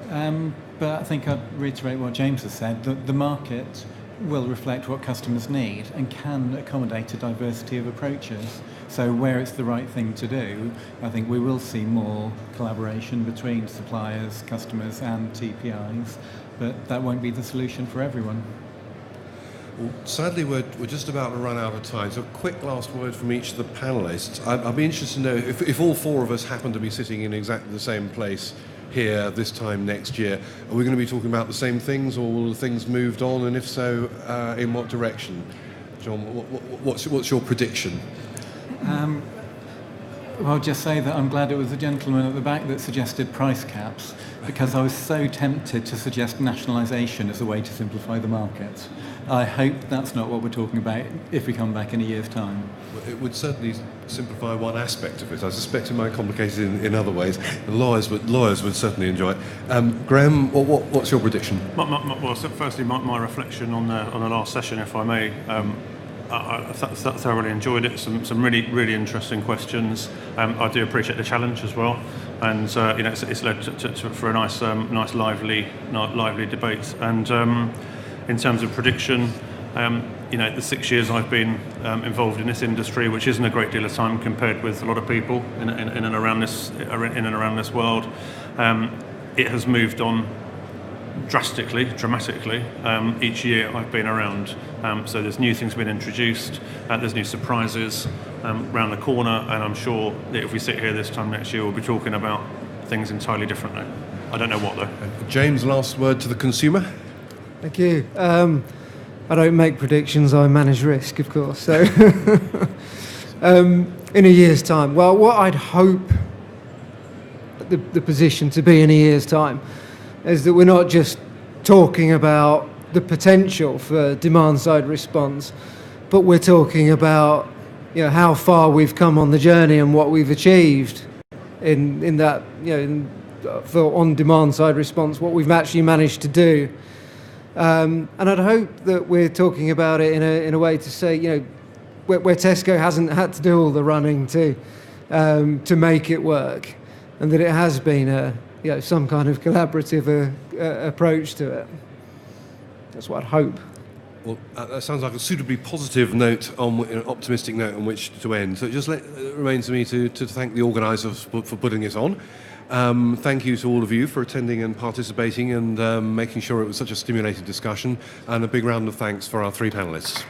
Speaker 14: But I think I'd reiterate what James has said, that the market will reflect what customers need and can accommodate a diversity of approaches. So where it's the right thing to do, I think we will see more collaboration between suppliers, customers and TPIs, but that won't be the solution for everyone.
Speaker 11: Well, sadly, we're just about to run out of time, so a quick last word from each of the panellists. I'd be interested to know if all four of us happen to be sitting in exactly the same place here this time next year, are we going to be talking about the same things, or will things moved on, and if so, in what direction? John, what's your prediction?
Speaker 14: Well, I'll just say that I'm glad it was the gentleman at the back that suggested price caps, because I was so tempted to suggest nationalisation as a way to simplify the market. I hope that's not what we're talking about if we come back in a year's time.
Speaker 11: It would certainly simplify one aspect of it. I suspect it might complicate it in other ways. The lawyers would certainly enjoy it. Graham, what's your prediction?
Speaker 13: Well, so firstly, my reflection on the last session, if I may. I thoroughly enjoyed it. Some really interesting questions. I do appreciate the challenge as well, and it's led for a nice lively debate. And in terms of prediction, the 6 years I've been involved in this industry, which isn't a great deal of time compared with a lot of people in and around this world, it has moved on dramatically each year I've been around. So there's new things being introduced, there's new surprises around the corner, and I'm sure that if we sit here this time next year, we'll be talking about things entirely differently. I don't know what though.
Speaker 11: James, last word to the consumer.
Speaker 12: Thank you. I don't make predictions, I manage risk, of course. So in a year's time, well, what I'd hope the position to be in a year's time is that we're not just talking about the potential for demand-side response, but we're talking about how far we've come on the journey and what we've achieved in that for on-demand-side response, what we've actually managed to do. And I'd hope that we're talking about it in a way to say, where Tesco hasn't had to do all the running to make it work, and that it has been some kind of collaborative approach to it. That's what I'd hope.
Speaker 11: Well, that sounds like a suitably positive note, an optimistic note on which to end. So it just remains for me to thank the organisers for putting it on. Thank you to all of you for attending and participating and making sure it was such a stimulating discussion, and a big round of thanks for our three panellists.